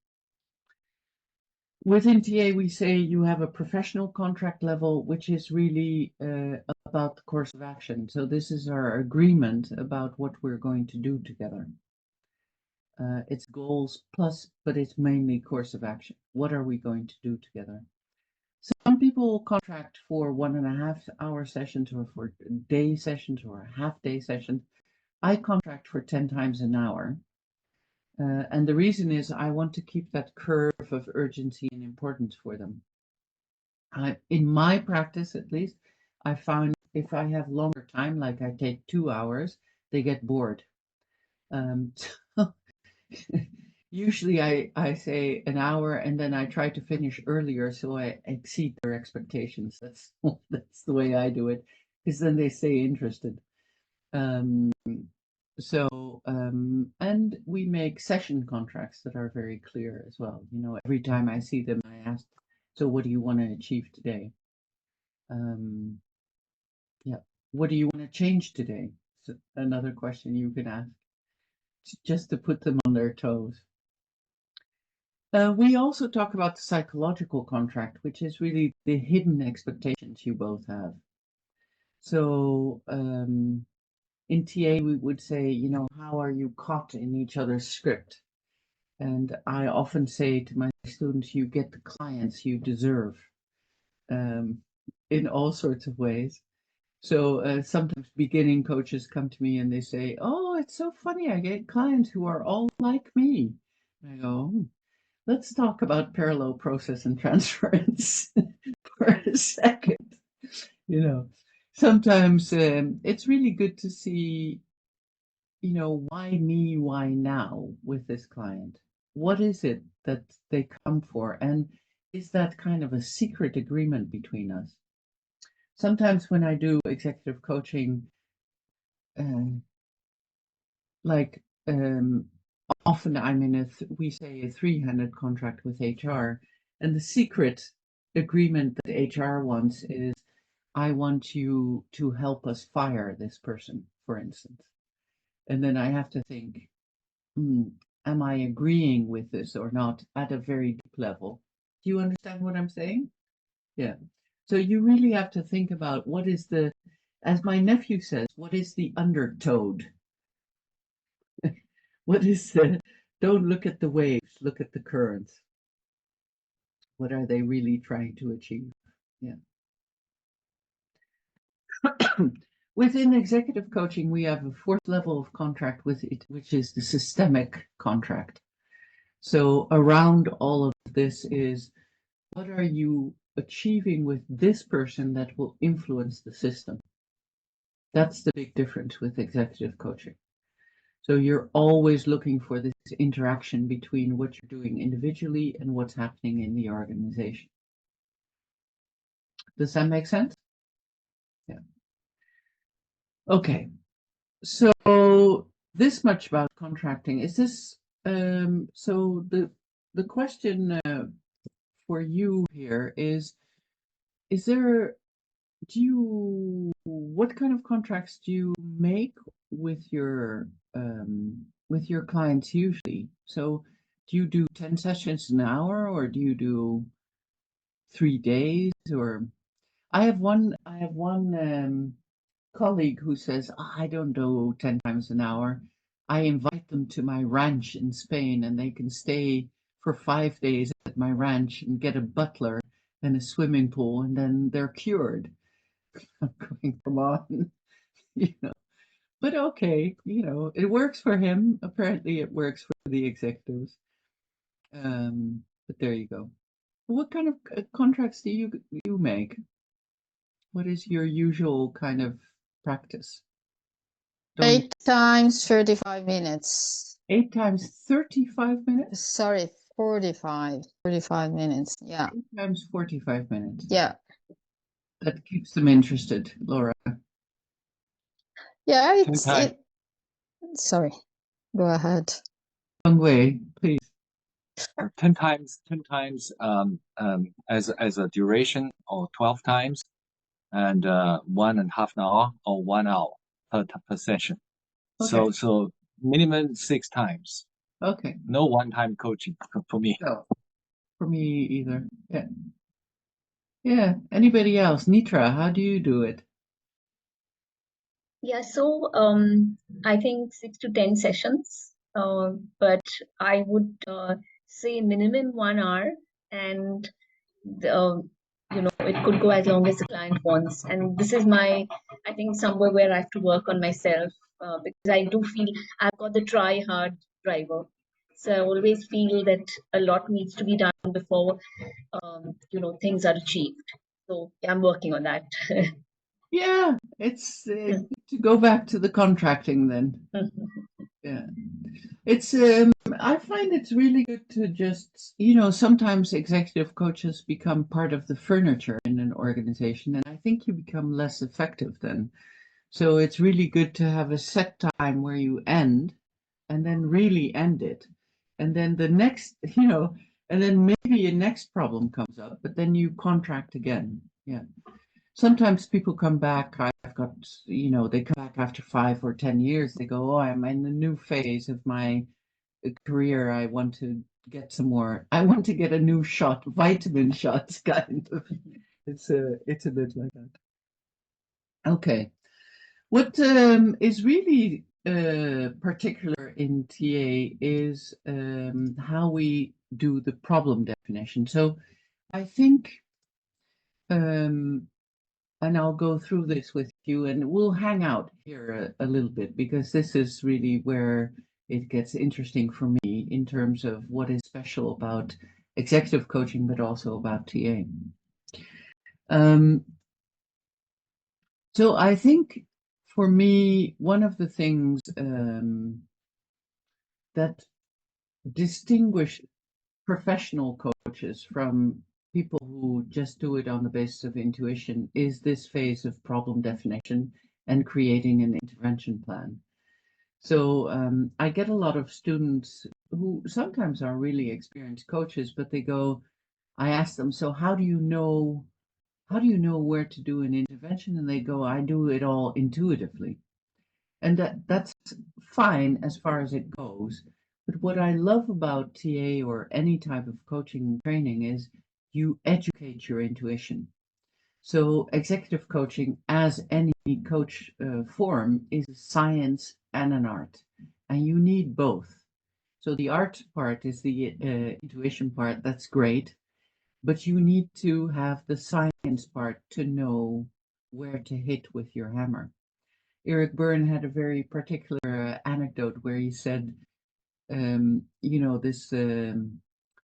Speaker 1: Within TA, we say you have a professional contract level, which is really about the course of action. So this is our agreement about what we're going to do together. It's goals plus, but it's mainly course of action. What are we going to do together? Some people contract for 1.5 hour sessions, or for day sessions, or half-day sessions. I contract for 10 times an hour. And the reason is I want to keep that curve of urgency and importance for them. In my practice, at least, I found if I have longer time, like I take 2 hours, they get bored. So Usually I say an hour and then I try to finish earlier so I exceed their expectations. That's the way I do it, because then they stay interested. Um, and we make session contracts that are very clear as well. You know, every time I see them, I ask, so what do you want to achieve today? Yeah, what do you want to change today? So another question you can ask, just to put them on their toes. We also talk about the psychological contract, which is really the hidden expectations you both have. So in TA, we would say, you know, how are you caught in each other's script? And I often say to my students, you get the clients you deserve in all sorts of ways. So sometimes beginning coaches come to me and they say, oh, it's so funny. I get clients who are all like me. And I go, let's talk about parallel process and transference for a second. You know, sometimes it's really good to see, you know, why me, why now with this client? What is it that they come for? And is that kind of a secret agreement between us? Sometimes when I do executive coaching, like often I'm in we say a three-handed contract with HR, and the secret agreement that HR wants is, I want you to help us fire this person, for instance. And then I have to think, am I agreeing with this or not at a very deep level? Do you understand what I'm saying? Yeah. So you really have to think about what is the, as my nephew says, what is the undertowed? What is the, don't look at the waves, look at the currents. What are they really trying to achieve? Yeah. Within executive coaching, we have a fourth level of contract with it, which is the systemic contract. So around all of this is, what are you achieving with this person that will influence the system? That's the big difference with executive coaching. So you're always looking for this interaction between what you're doing individually and what's happening in the organization. Does that make sense? Yeah. Okay. So this much about contracting. Is this so the question for you here is there, what kind of contracts do you make with your clients usually? So do you do 10 sessions an hour, or do you do 3 days? Or I have one colleague who says, I don't do 10 times an hour. I invite them to my ranch in Spain and they can stay for 5 days at my ranch and get a butler and a swimming pool, and then they're cured. I'm going, come on, you know. But okay, you know, it works for him. Apparently it works for the executives. But there you go. What kind of contracts do you make? What is your usual kind of practice?
Speaker 11: 8 times 35 minutes.
Speaker 1: 8 times 35 minutes?
Speaker 11: Sorry, 45 minutes. Yeah.
Speaker 1: 8 times 45 minutes.
Speaker 11: Yeah.
Speaker 1: That keeps them interested, Laura.
Speaker 11: Yeah, sorry. Go ahead.
Speaker 1: Long way, please.
Speaker 5: 10 times as a duration, or 12 times, and 1.5 hour or 1 hour per session.
Speaker 1: Okay.
Speaker 5: So minimum 6 times.
Speaker 1: Okay.
Speaker 5: No one-time coaching for me.
Speaker 1: No, for me either. Yeah. Yeah. Anybody else? Nitra, how do you do it?
Speaker 2: Yeah, so I think 6 to 10 sessions, but I would say minimum 1 hour, and you know, it could go as long as the client wants. And this is I think somewhere where I have to work on myself, because I do feel I've got the try hard driver. So I always feel that a lot needs to be done before you know, things are achieved. So yeah, I'm working on that.
Speaker 1: Yeah, it's good to go back to the contracting then. Yeah. It's I find it's really good to just, sometimes executive coaches become part of the furniture in an organization, and I think you become less effective then. So it's really good to have a set time where you end and then really end it. And then the next, and then maybe a next problem comes up, but then you contract again. Yeah. Sometimes people come back. I've got, they come back after 5 or 10 years. They go, oh, I'm in a new phase of my career. I want to get some more. I want to get a new shot, vitamin shots, kind of. It's a bit like that. Okay. What is really particular in TA is how we do the problem definition. So I think, and I'll go through this with you, and we'll hang out here a little bit, because this is really where it gets interesting for me in terms of what is special about executive coaching, but also about TA. So I think for me, one of the things that distinguish professional coaches from people who just do it on the basis of intuition is this phase of problem definition and creating an intervention plan. So I get a lot of students who sometimes are really experienced coaches, but I ask them, so how do you know where to do an intervention? And they go, I do it all intuitively. And that's fine as far as it goes. But what I love about TA or any type of coaching training is you educate your intuition. So executive coaching, as any coach form, is a science and an art, and you need both. So the art part is the intuition part. That's great, but you need to have the science part to know where to hit with your hammer. Eric Byrne had a very particular anecdote where he said,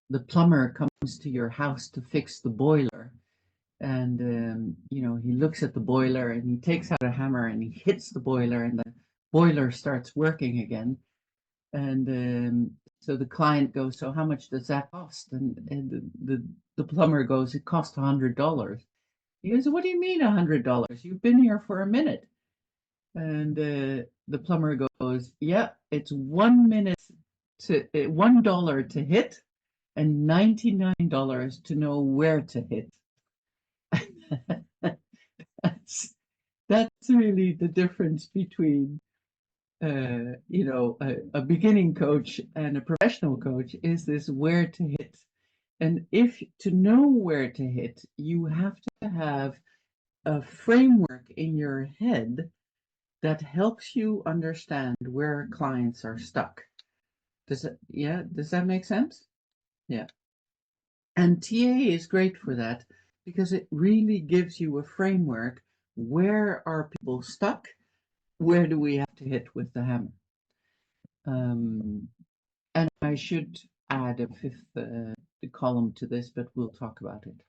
Speaker 1: the plumber comes to your house to fix the boiler, and he looks at the boiler and he takes out a hammer and he hits the boiler, and the boiler starts working again. And so the client goes, so how much does that cost? And the plumber goes, it cost $100. He goes, what do you mean $100? You've been here for a minute. And the plumber goes, yeah, it's 1 minute to $1 to hit and $99 to know where to hit. That's really the difference between a beginning coach and a professional coach, is this where to hit. And if to know where to hit, you have to have a framework in your head that helps you understand where clients are stuck. Does that make sense? Yeah. And TA is great for that, because it really gives you a framework. Where are people stuck? Where do we have to hit with the hammer? And I should add a fifth column to this, but we'll talk about it.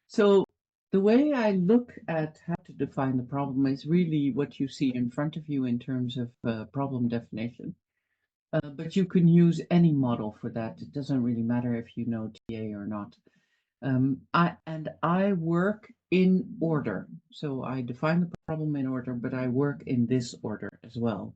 Speaker 1: So the way I look at how to define the problem is really what you see in front of you in terms of problem definition. But you can use any model for that. It doesn't really matter if you know TA or not. I work in order. So I define the problem in order, but I work in this order as well.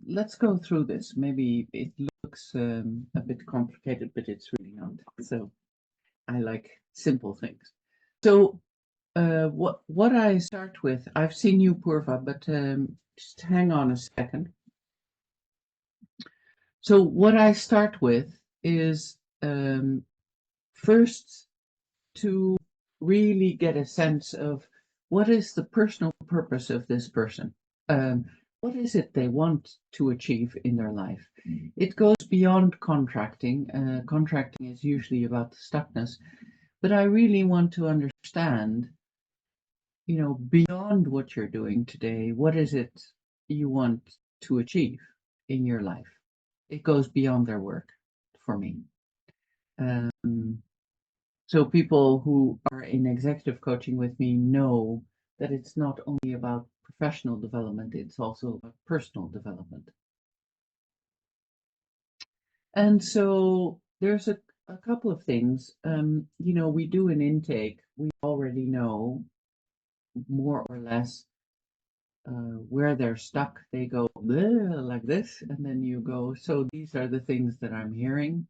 Speaker 1: Let's go through this. Maybe it looks a bit complicated, but it's really not. So I like simple things. So what I start with, I've seen you, Purva, but just hang on a second. So what I start with is first to really get a sense of what is the personal purpose of this person. What is it they want to achieve in their life? It goes beyond contracting. Contracting is usually about the stuckness, but I really want to understand, beyond what you're doing today, what is it you want to achieve in your life? It goes beyond their work for me. So people who are in executive coaching with me know that it's not only about professional development, it's also about personal development. And so there's a couple of things. You know, we do an intake. We already know more or less where they're stuck. They go "Bleh," like this, and then you go, so these are the things that I'm hearing.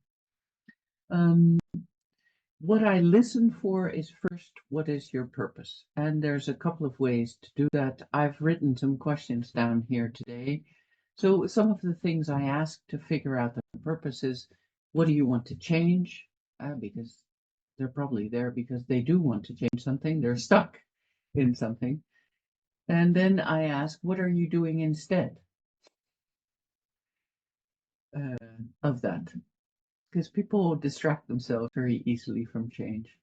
Speaker 1: What I listen for is first, what is your purpose? And there's a couple of ways to do that. I've written some questions down here today. So some of the things I ask to figure out the purpose is, what do you want to change? Because they're probably there because they do want to change something. They're stuck in something. And then I ask, what are you doing instead of that? Because people distract themselves very easily from change.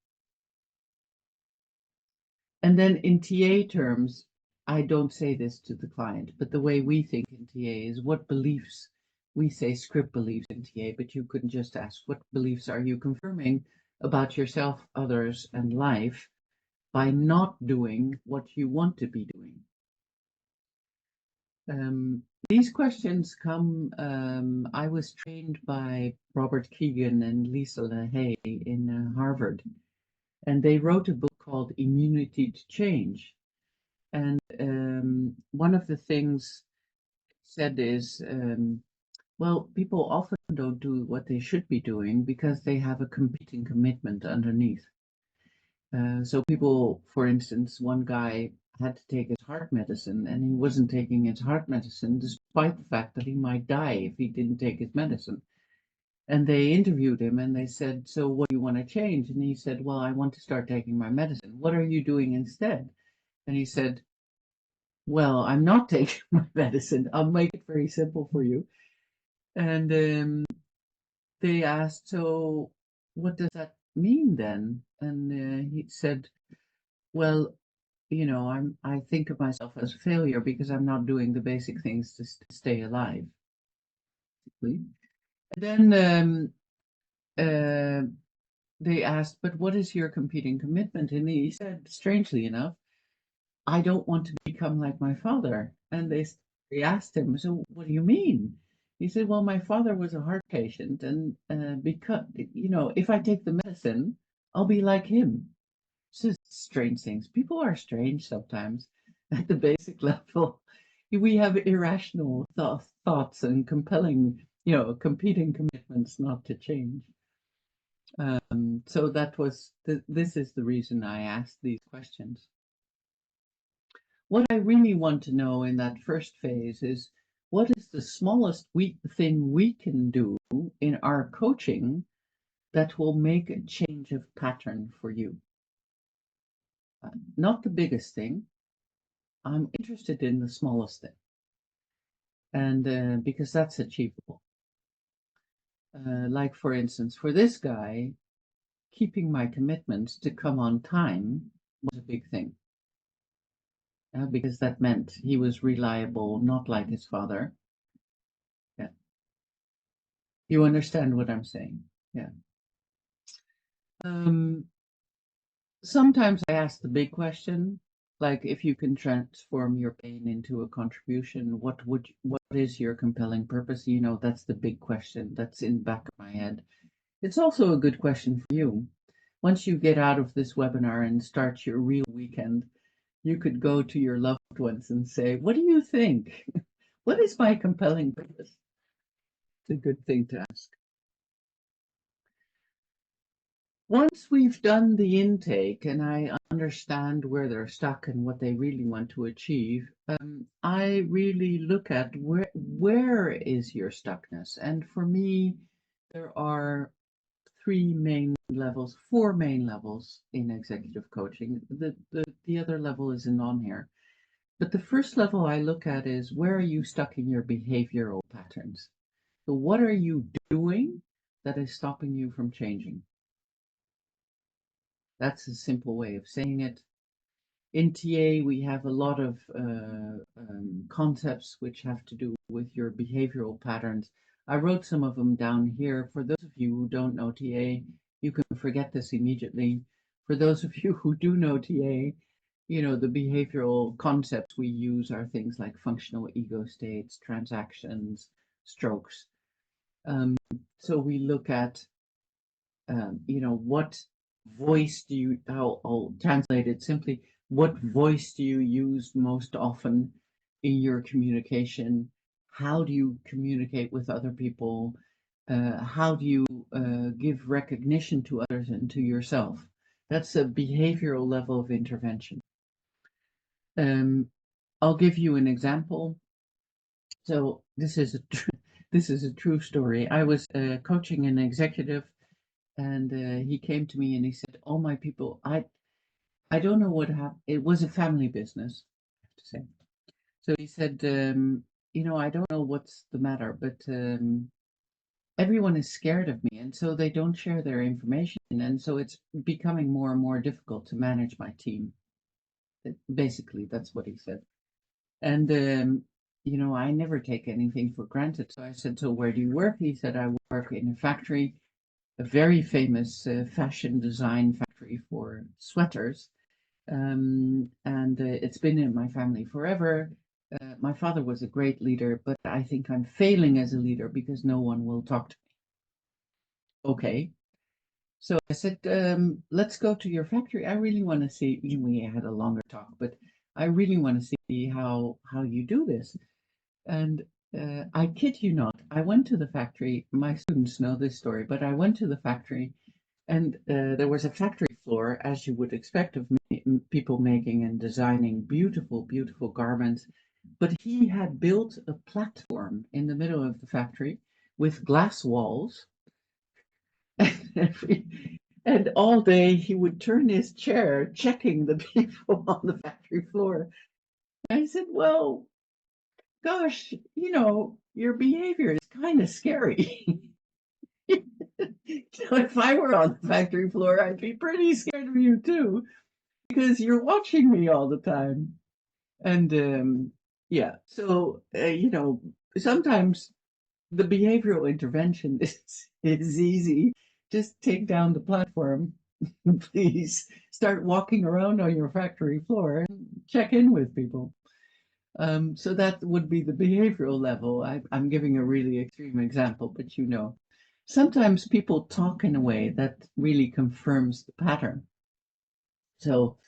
Speaker 1: And then in TA terms, I don't say this to the client, but the way we think in TA is what beliefs, we say script beliefs in TA, but you could just ask, what beliefs are you confirming about yourself, others, and life by not doing what you want to be doing? These questions come, I was trained by Robert Keegan and Lisa LaHaye in Harvard, and they wrote a book called Immunity to Change. And one of the things said is, well, people often don't do what they should be doing because they have a competing commitment underneath. So people, for instance, one guy had to take his heart medicine and he wasn't taking his heart medicine despite the fact that he might die if he didn't take his medicine. And they interviewed him and they said, so what do you want to change? And he said, well, I want to start taking my medicine. What are you doing instead? And he said, well, I'm not taking my medicine. I'll make it very simple for you. And they asked, so what does that mean then? And he said, well, you know, I think of myself as a failure because I'm not doing the basic things to stay alive. And then they asked, but what is your competing commitment? And he said, strangely enough, I don't want to become like my father. And they asked him, so what do you mean? He said, well, my father was a heart patient, and because, you know, if I take the medicine, I'll be like him. It's just strange things. People are strange sometimes at the basic level. We have irrational thoughts and compelling, you know, competing commitments not to change. So that was, this is the reason I asked these questions. What I really want to know in that first phase is, what is the smallest thing we can do in our coaching that will make a change of pattern for you? Not the biggest thing. I'm interested in the smallest thing. And because that's achievable. Like, for instance, for this guy, keeping my commitment to come on time was a big thing. Because that meant he was reliable, not like his father. Yeah. You understand what I'm saying? Yeah. Sometimes I ask the big question, like, if you can transform your pain into a contribution, what is your compelling purpose? You know, that's the big question that's in the back of my head. It's also a good question for you. Once you get out of this webinar and start your real weekend, you could go to your loved ones and say, what do you think? What is my compelling purpose? It's a good thing to ask. Once we've done the intake and I understand where they're stuck and what they really want to achieve, I really look at where is your stuckness. And for me, there are four main levels in executive coaching. The other level isn't on here. But the first level I look at is, where are you stuck in your behavioral patterns? So what are you doing that is stopping you from changing? That's a simple way of saying it. In TA, we have a lot of concepts which have to do with your behavioral patterns. I wrote some of them down here. For those of you who don't know TA, you can forget this immediately. For those of you who do know TA, you know, the behavioral concepts we use are things like functional ego states, transactions, strokes. So we look at, you know, what voice do you, I'll translate it simply, what voice do you use most often in your communication? How do you communicate with other people? How do you give recognition to others and to yourself? That's a behavioral level of intervention. I'll give you an example. So this is a true story. I was coaching an executive, and he came to me and he said, "Oh, my people, I don't know what happened. It was a family business, I have to say." So he said, "You know, I don't know what's the matter, but everyone is scared of me, and so they don't share their information, and so it's becoming more and more difficult to manage my team." Basically, that's what he said. And you know, I never take anything for granted. So I said, "So where do you work?" He said, "I work in a factory, a very famous fashion design factory for sweaters. And it's been in my family forever. My father was a great leader, but I think I'm failing as a leader because no one will talk to me." Okay. So I said, "Let's go to your factory. I really want to see." We had a longer talk, but I really want to see how you do this. And I kid you not, I went to the factory. My students know this story, but I went to the factory, and there was a factory floor, as you would expect of people making and designing beautiful, beautiful garments. But he had built a platform in the middle of the factory with glass walls. And all day he would turn his chair checking the people on the factory floor. And I said, "Well, gosh, you know, your behavior is kind of scary." So if I were on the factory floor, I'd be pretty scared of you too, because you're watching me all the time. And yeah, so you know, sometimes the behavioral intervention is easy. Just take down the platform. Please start walking around on your factory floor and check in with people. So that would be the behavioral level. I'm giving a really extreme example, but you know, sometimes people talk in a way that really confirms the pattern. So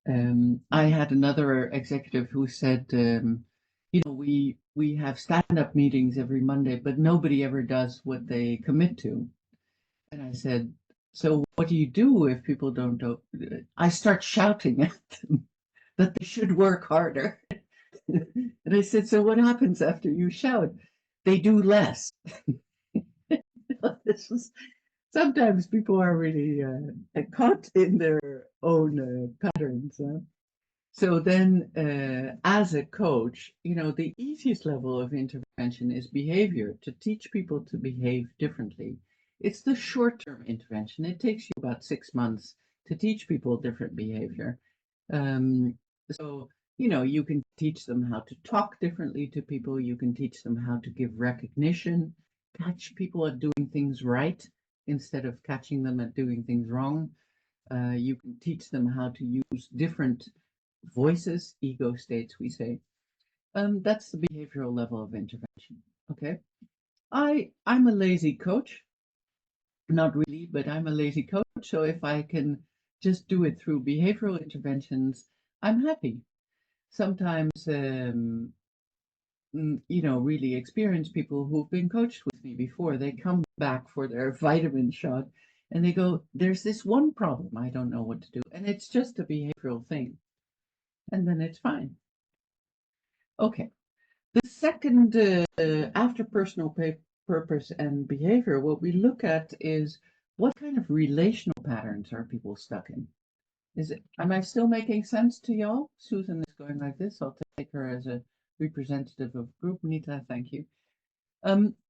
Speaker 1: I had another executive who said, you know, we have stand-up meetings every Monday, but nobody ever does what they commit to. And I said, "So what do you do if people don't do?" I start shouting at them that they should work harder. And I said, "So what happens after you shout?" "They do less." This was, sometimes people are really caught in their own patterns. So then, as a coach, you know, the easiest level of intervention is behavior, to teach people to behave differently. It's the short-term intervention. It takes you about 6 months to teach people different behavior. So, you know, you can teach them how to talk differently to people. You can teach them how to give recognition, catch people at doing things right instead of catching them at doing things wrong. You can teach them how to use different voices, ego states, we say. That's the behavioral level of intervention. Okay. I'm a lazy coach. Not really, but I'm a lazy coach. So if I can just do it through behavioral interventions, I'm happy. Sometimes, you know, really experienced people who've been coached with me before, they come back for their vitamin shot and they go, "There's this one problem, I don't know what to do." And it's just a behavioral thing. And then it's fine. Okay. The second, after personal purpose and behavior, what we look at is what kind of relational patterns are people stuck in? Am I still making sense to y'all? Susan is going like this. I'll take her as a representative of group. Nita, thank you.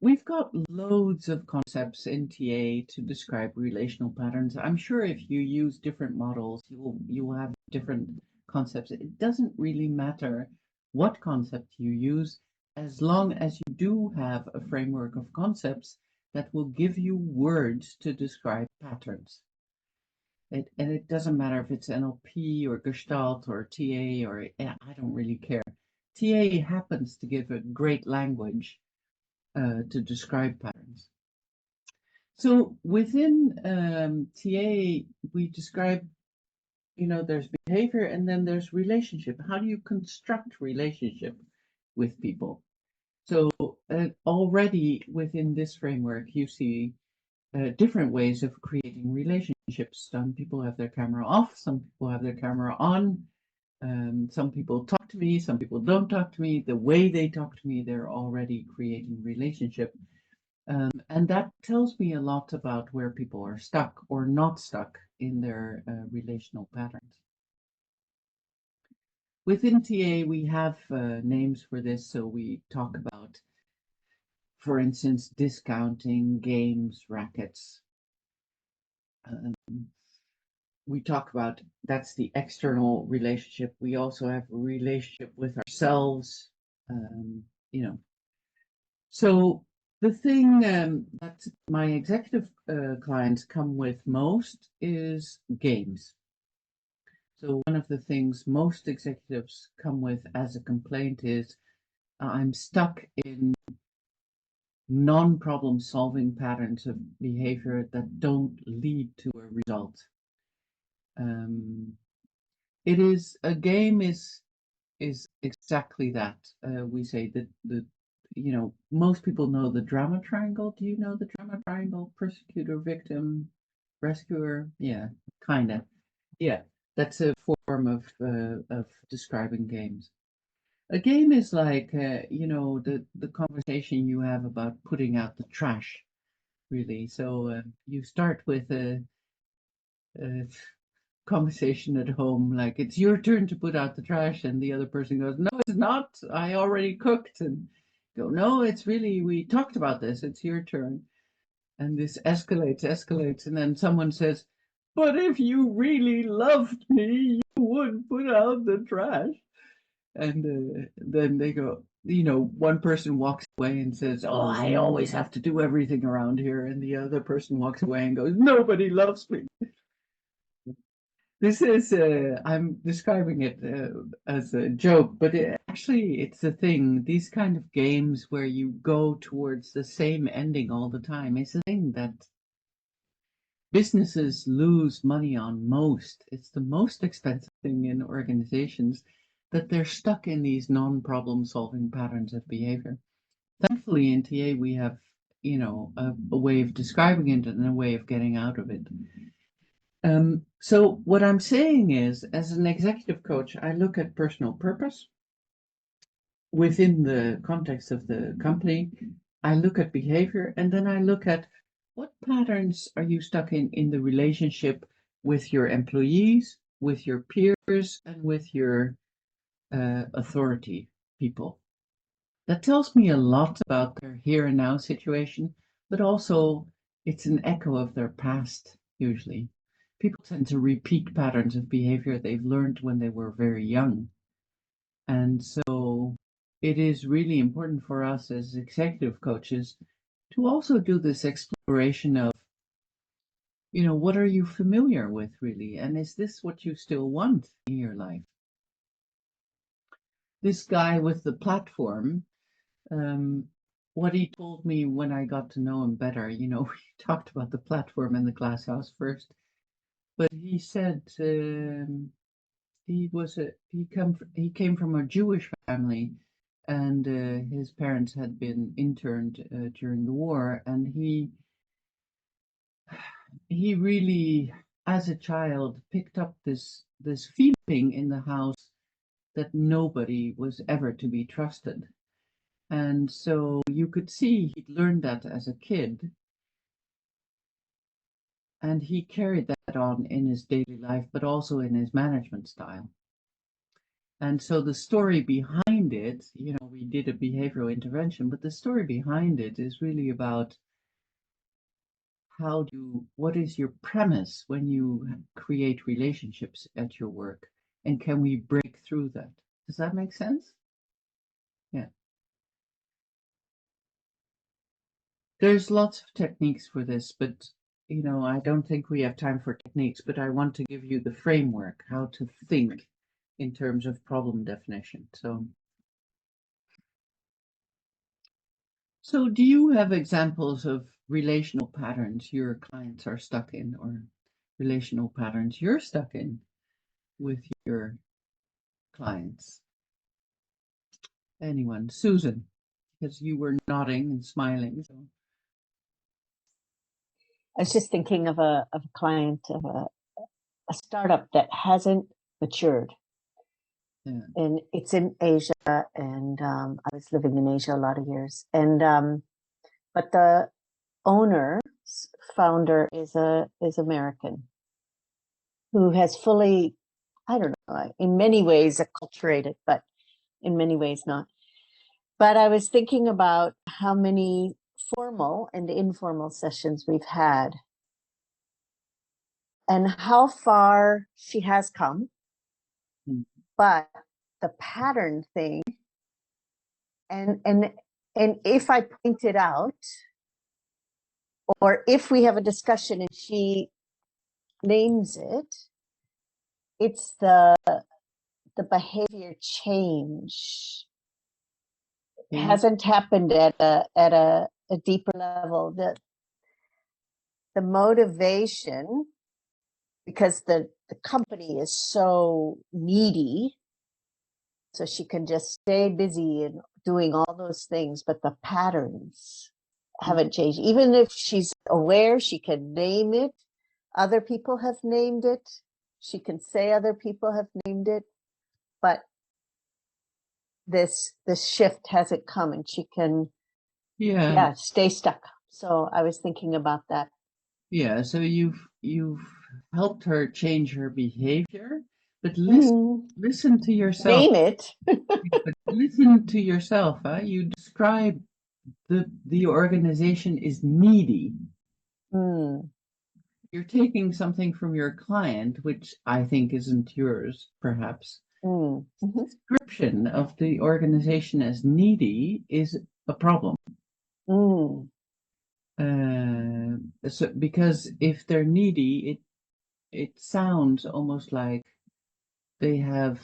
Speaker 1: We've got loads of concepts in TA to describe relational patterns. I'm sure if you use different models, you will have different concepts. It doesn't really matter what concept you use, as long as you do have a framework of concepts that will give you words to describe patterns. And it doesn't matter if it's NLP or Gestalt or TA or I don't really care. TA happens to give a great language to describe patterns. So within TA, we describe, there's behavior and then there's relationship. How do you construct relationship with people? So already within this framework, you see different ways of creating relationships. Some people have their camera off, some people have their camera on. Some people talk to me, some people don't talk to me. The way they talk to me, they're already creating relationship. And that tells me a lot about where people are stuck or not stuck in their relational patterns. Within TA, we have names for this. So we talk about, for instance, discounting, games, rackets. We talk about that's the external relationship. We also have a relationship with ourselves, So the thing that my executive clients come with most is games. So one of the things most executives come with as a complaint is I'm stuck in non-problem solving patterns of behavior that don't lead to a result. A game is exactly that. We say that most people know the drama triangle. Do you know the drama triangle? Persecutor, victim, rescuer? Yeah, kind of. Yeah, that's a form of describing games. A game is like, the conversation you have about putting out the trash, really. So you start with a conversation at home, like it's your turn to put out the trash, and the other person goes, no, it's not, I already cooked, and go, no, it's really, we talked about this, it's your turn. And this escalates, and then someone says, but if you really loved me, you would put out the trash. And then they go, one person walks away and says, oh, I always have to do everything around here, and the other person walks away and goes, nobody loves me. This is, I'm describing it as a joke, but actually it's a thing. These kind of games where you go towards the same ending all the time is a thing that businesses lose money on most. It's the most expensive thing in organizations, that they're stuck in these non-problem solving patterns of behavior. Thankfully, in TA, we have, a way of describing it and a way of getting out of it. So what I'm saying is, as an executive coach, I look at personal purpose within the context of the company. I look at behavior, and then I look at what patterns are you stuck in the relationship with your employees, with your peers, and with your authority people. That tells me a lot about their here and now situation, but also it's an echo of their past, usually. People tend to repeat patterns of behavior they've learned when they were very young. And so it is really important for us as executive coaches to also do this exploration of, what are you familiar with really? And is this what you still want in your life? This guy with the platform, what he told me when I got to know him better, we talked about the platform and the glass house first. But he said he came from a Jewish family, and his parents had been interned during the war, and he really, as a child, picked up this feeling in the house that nobody was ever to be trusted. And so you could see he'd learned that as a kid. And he carried that on in his daily life, but also in his management style. And so the story behind it, we did a behavioral intervention, but the story behind it is really about what is your premise when you create relationships at your work? And can we break through that? Does that make sense? Yeah. There's lots of techniques for this, but I don't think we have time for techniques, but I want to give you the framework, how to think in terms of problem definition. So do you have examples of relational patterns your clients are stuck in, or relational patterns you're stuck in with your clients? Anyone? Susan, because you were nodding and smiling. So.
Speaker 4: I was just thinking of a client of a startup that hasn't matured.
Speaker 1: Yeah.
Speaker 4: And it's in Asia, and I was living in Asia a lot of years. And but the founder is American, who has fully, I don't know, in many ways acculturated, but in many ways not. But I was thinking about how many formal and informal sessions we've had, and how far she has come. But the pattern thing, and if I point it out, or if we have a discussion and she names it, it's the behavior change. It hasn't happened at a deeper level. The motivation, because the company is so needy, so she can just stay busy and doing all those things, but the patterns haven't changed. Even if she's aware, she can name it. Other people have named it. She can say other people have named it, but this shift hasn't come, and she can stay stuck. So I was thinking about that.
Speaker 1: Yeah, so you've helped her change her behavior, but listen to yourself.
Speaker 4: Name it.
Speaker 1: But listen to yourself. You describe the organization is needy. You're taking something from your client, which I think isn't yours, perhaps. Description of the organization as needy is a problem. So because if they're needy, it sounds almost like they have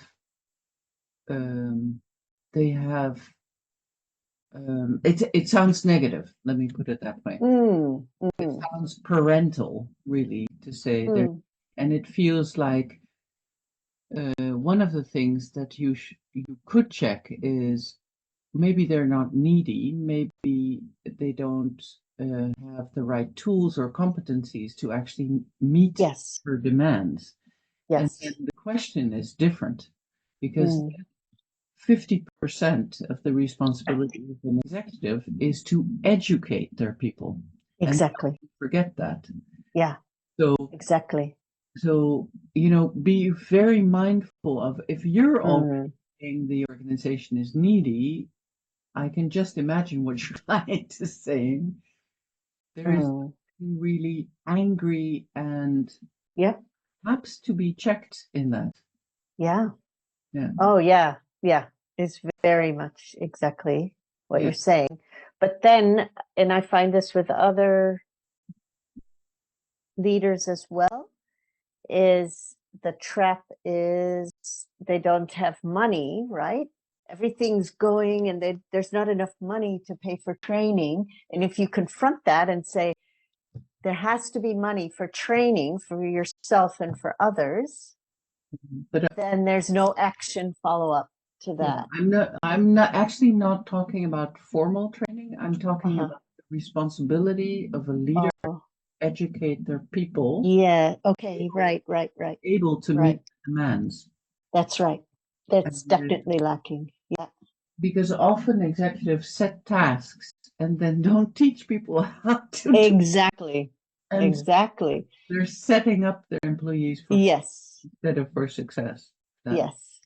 Speaker 1: it sounds negative. Let me put it that way. It sounds parental, really, to say that, and it feels like one of the things that you could check is maybe they're not needy, maybe they don't have the right tools or competencies to actually meet her demands. And the question is different, because 50% of the responsibility of an executive is to educate their people.
Speaker 4: Exactly.
Speaker 1: And forget that.
Speaker 4: Yeah.
Speaker 1: So
Speaker 4: exactly.
Speaker 1: So, be very mindful of, if you're already saying the organization is needy, I can just imagine what your client is saying. There is something really angry and perhaps to be checked in that.
Speaker 4: Yeah.
Speaker 1: Yeah.
Speaker 4: Oh, yeah. Yeah. It's very much exactly what you're saying. But then, and I find this with other leaders as well, is the trap is they don't have money, right? Everything's going and there's not enough money to pay for training. And if you confront that and say, there has to be money for training for yourself and for others,
Speaker 1: but
Speaker 4: then there's no action follow-up to that.
Speaker 1: I'm not actually not talking about formal training. I'm talking about the responsibility of a leader to educate their people.
Speaker 4: Yeah. Okay. Right.
Speaker 1: Able to meet demands.
Speaker 4: That's right. That's definitely lacking. Yeah.
Speaker 1: Because often executives set tasks and then don't teach people how to
Speaker 4: exactly.
Speaker 1: And
Speaker 4: exactly.
Speaker 1: They're setting up their employees for instead of for success.
Speaker 4: Yes.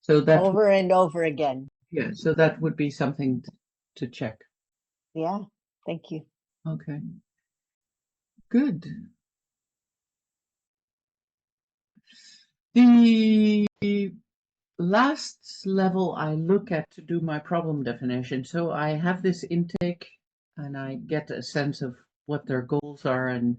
Speaker 1: So that
Speaker 4: over and over again.
Speaker 1: Yeah. So that would be something to check.
Speaker 4: Yeah. Thank you.
Speaker 1: Okay. Good. The last level I look at to do my problem definition. So I have this intake and I get a sense of what their goals are, and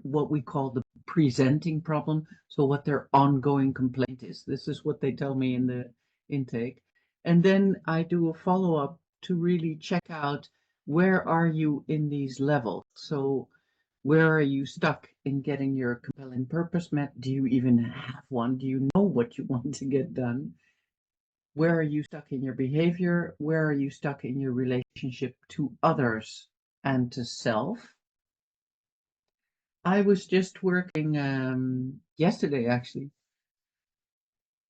Speaker 1: what we call the presenting problem. So what their ongoing complaint is. This is what they tell me in the intake, and then I do a follow up to really check out where are you in these levels. So where are you stuck in getting your compelling purpose met? Do you even have one? Do you know what you want to get done? Where are you stuck in your behavior? Where are you stuck in your relationship to others and to self? I was just working yesterday actually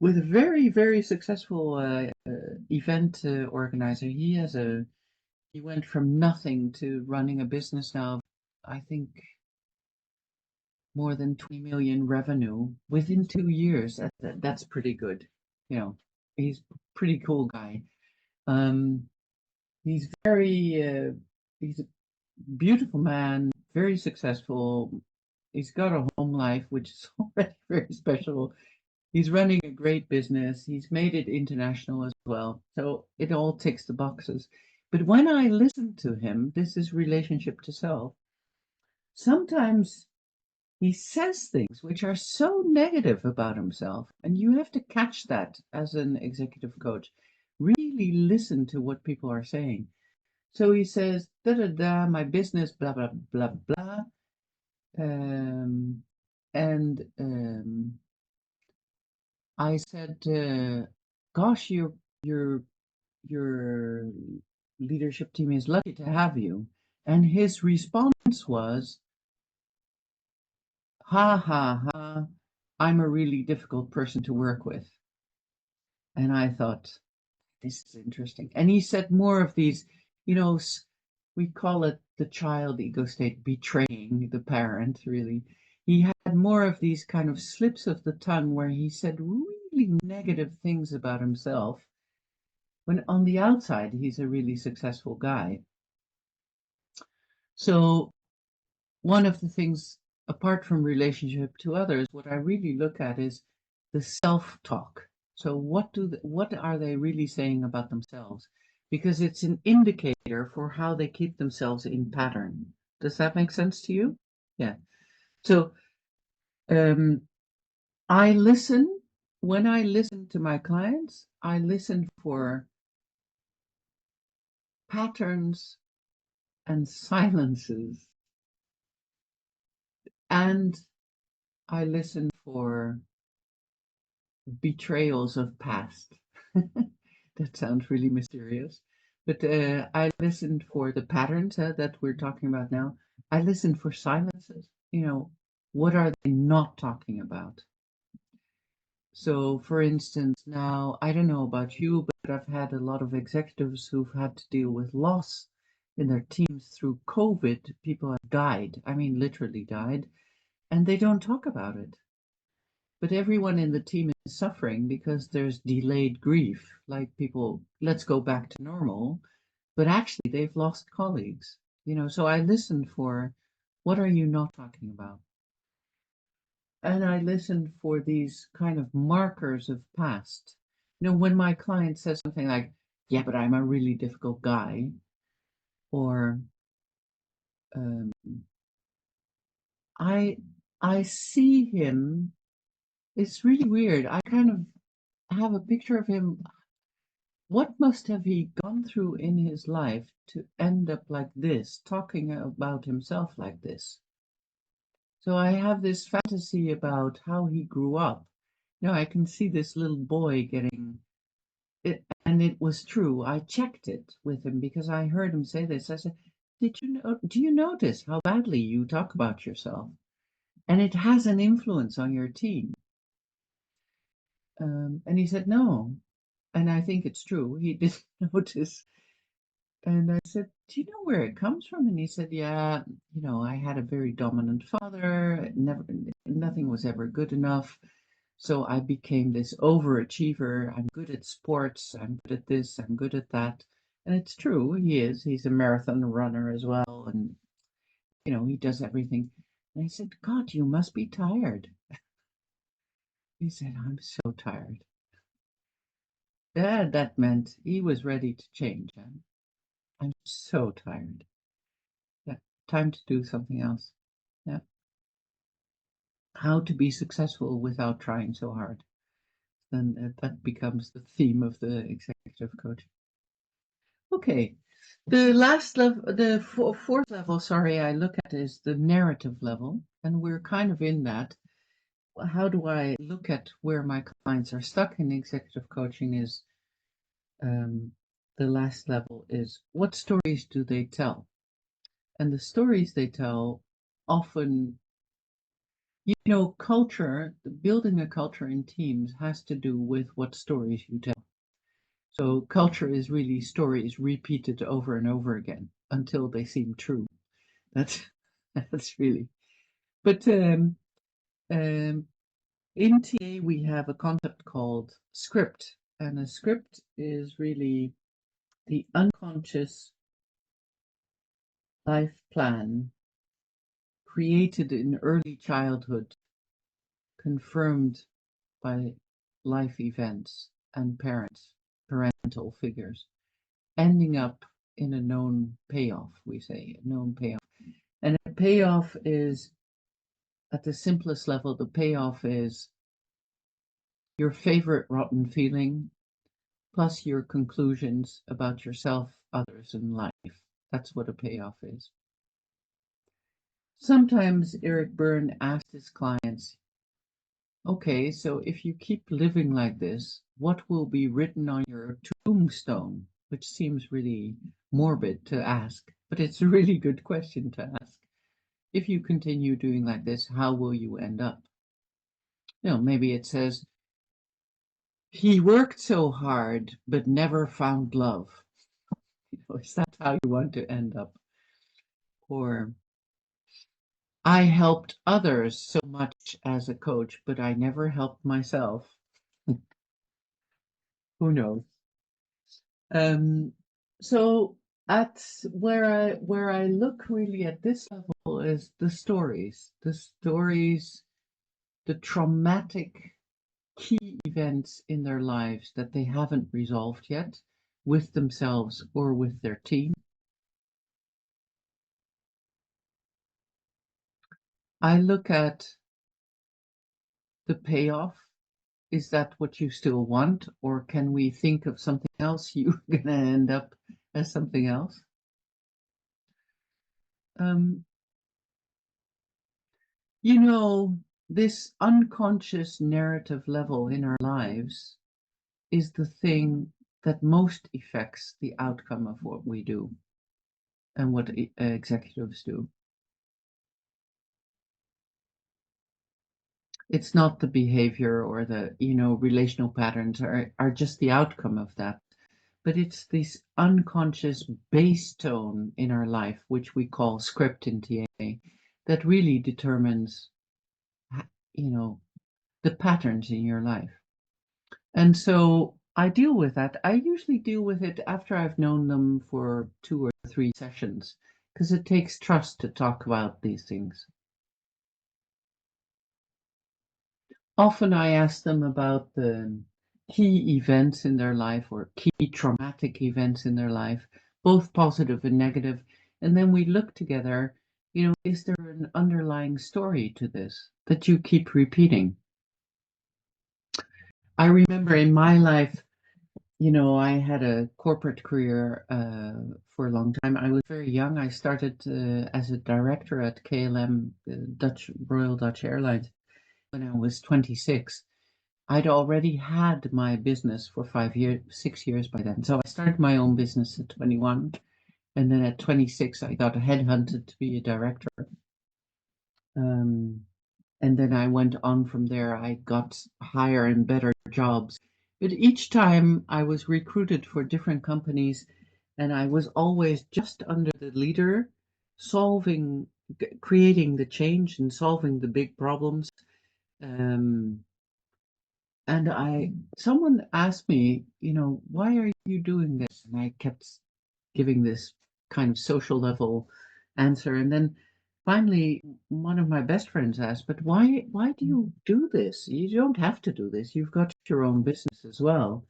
Speaker 1: with a very, very successful event organizer. He went from nothing to running a business now of, I think, more than 20 million revenue within 2 years. That's pretty good. He's a pretty cool guy. He's he's a beautiful man, very successful. He's got a home life, which is already very special. He's running a great business. He's made it international as well. So it all ticks the boxes. But when I listen to him, this is relationship to self. Sometimes he says things which are so negative about himself, and you have to catch that as an executive coach. Really listen to what people are saying. So he says, da da da, my business, blah blah blah blah, and I said, "Gosh, your leadership team is lucky to have you." And his response was, "Ha ha ha, I'm a really difficult person to work with." And I thought, this is interesting. And he said more of these, we call it the child ego state betraying the parent, really. He had more of these kind of slips of the tongue where he said really negative things about himself, when on the outside he's a really successful guy. So one of the things, apart from relationship to others, what I really look at is the self-talk. So what are they really saying about themselves? Because it's an indicator for how they keep themselves in pattern. Does that make sense to you? Yeah. So I listen. When I listen to my clients, I listen for patterns and silences, and I listen for betrayals of past. That sounds really mysterious, but I listened for the patterns that we're talking about now. I listened for silences. What are they not talking about? So, for instance, now I don't know about you, but I've had a lot of executives who've had to deal with loss in their teams through COVID. People have died. I mean, literally died, and they don't talk about it. But everyone in the team is suffering because there's delayed grief, like people, let's go back to normal, but actually they've lost colleagues. So I listened for, what are you not talking about? And I listened for these kind of markers of past. When my client says something like, yeah, but I'm a really difficult guy, or I see him, it's really weird. I kind of have a picture of him. What must have he gone through in his life to end up like this, talking about himself like this? So I have this fantasy about how he grew up. I can see this little boy getting it, and it was true. I checked it with him because I heard him say this. I said, do you notice how badly you talk about yourself? And it has an influence on your team. And he said, no. And I think it's true. He didn't notice. And I said, do you know where it comes from? And he said, yeah, I had a very dominant father. Nothing was ever good enough. So I became this overachiever. I'm good at sports. I'm good at this. I'm good at that. And it's true. He is. He's a marathon runner as well. And, he does everything. And I said, God, you must be tired. He said, I'm so tired. That meant he was ready to change. I'm so tired. Yeah, time to do something else. Yeah. How to be successful without trying so hard. Then that becomes the theme of the executive coach. Okay, the last level, the fourth level, sorry, I look at is the narrative level, and we're kind of in that. How do I look at where my clients are stuck in executive coaching is the last level is what stories do they tell? And the stories they tell often, culture, building a culture in teams has to do with what stories you tell. So culture is really stories repeated over and over again until they seem true. That's really. But in TA we have a concept called script, and a script is really the unconscious life plan created in early childhood, confirmed by life events and parental figures, ending up in a known payoff, we say, a known payoff. And a payoff is, at the simplest level, the payoff is your favorite rotten feeling plus your conclusions about yourself, others, and life. That's what a payoff is. Sometimes Eric Berne asked his clients, okay, so if you keep living like this, what will be written on your tombstone? Which seems really morbid to ask, but it's a really good question to ask. If you continue doing like this, how will you end up? Maybe it says, he worked so hard, but never found love. Is that how you want to end up? Or, I helped others so much as a coach, but I never helped myself. Who knows? So at where I look really at this level is the stories, the traumatic key events in their lives that they haven't resolved yet with themselves or with their team. I look at the payoff. Is that what you still want, or can we think of something else? You're going to end up as something else. This unconscious narrative level in our lives is the thing that most affects the outcome of what we do and what executives do. It's not the behavior or the, relational patterns are just the outcome of that. But it's this unconscious base tone in our life, which we call script in TA, that really determines, the patterns in your life. And so I deal with that. I usually deal with it after I've known them for 2 or 3 sessions, because it takes trust to talk about these things. Often I ask them about the key events in their life or key traumatic events in their life, both positive and negative. And then we look together, is there an underlying story to this that you keep repeating? I remember in my life, I had a corporate career for a long time. I was very young. I started as a director at KLM, Royal Dutch Airlines, when I was 26. I'd already had my business for 6 years by then. So I started my own business at 21. And then at 26, I got headhunted to be a director. And then I went on from there. I got higher and better jobs. But each time I was recruited for different companies, and I was always just under the leader, creating the change and solving the big problems. And someone asked me, why are you doing this? And I kept giving this kind of social level answer. And then finally, one of my best friends asked, but why do you do this? You don't have to do this. You've got your own business as well.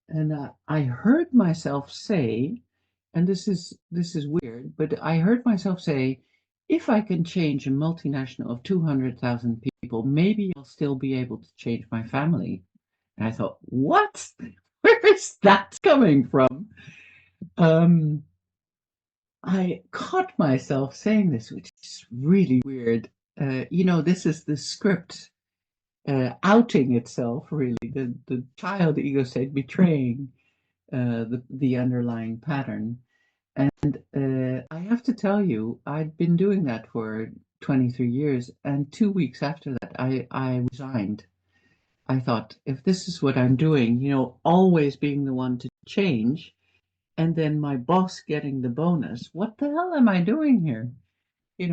Speaker 1: And I heard myself say, and this is weird, but I heard myself say, if I can change a multinational of 200,000 people, maybe I'll still be able to change my family. And I thought, what? Where is that coming from? I caught myself saying this, which is really weird. This is the script outing itself, really, the child ego state betraying the underlying pattern. And I have to tell you, I'd been doing that for 23 years, and 2 weeks after that, I resigned. I thought, if this is what I'm doing, always being the one to change, and then my boss getting the bonus, what the hell am I doing here?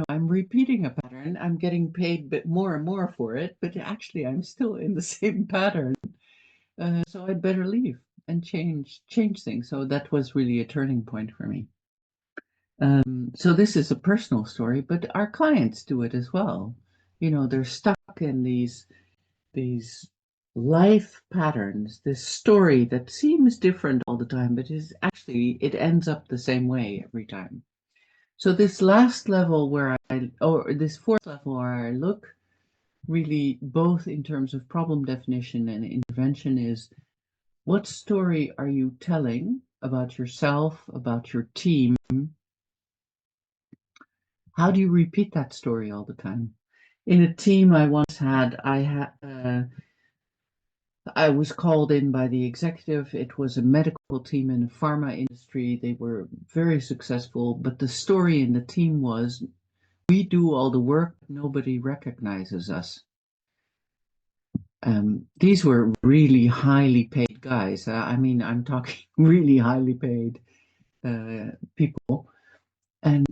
Speaker 1: I'm repeating a pattern. I'm getting paid a bit more and more for it, but actually I'm still in the same pattern. So I'd better leave and change things. So that was really a turning point for me. So this is a personal story, but our clients do it as well. They're stuck in these life patterns, this story that seems different all the time, but is actually, it ends up the same way every time. So this last level this fourth level where I look really both in terms of problem definition and intervention is, what story are you telling about yourself, about your team? How do you repeat that story all the time? In a team I once had, I was called in by the executive. It was a medical team in the pharma industry. They were very successful, but the story in the team was, we do all the work, nobody recognizes us. These were really highly paid guys. I'm talking really highly paid people. And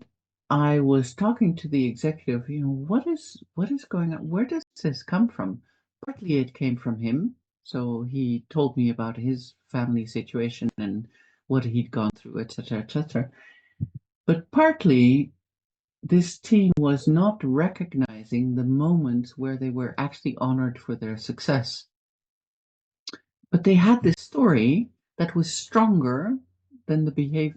Speaker 1: I was talking to the executive, what is going on? Where does this come from? Partly it came from him. So he told me about his family situation and what he'd gone through, etc., etc. But partly this team was not recognizing the moments where they were actually honored for their success. But they had this story that was stronger than the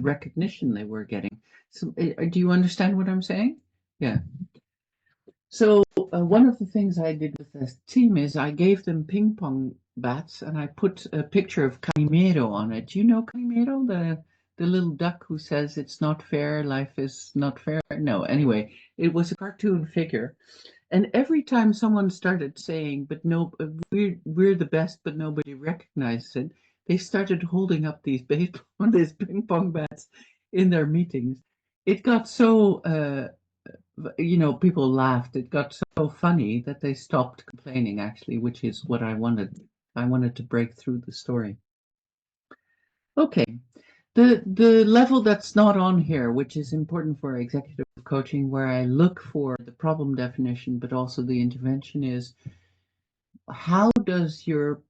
Speaker 1: recognition they were getting. So, do you understand what I'm saying? Yeah. So one of the things I did with this team is I gave them ping pong bats and I put a picture of Calimero on it. Do you know Calimero, the little duck who says it's not fair, life is not fair? No, anyway, it was a cartoon figure. And every time someone started saying, but no, we're the best, but nobody recognizes it, they started holding up these these ping pong bats in their meetings. It got so, people laughed. It got so funny that they stopped complaining, actually, which is what I wanted. I wanted to break through the story. Okay. The level that's not on here, which is important for executive coaching, where I look for the problem definition, but also the intervention, is how does your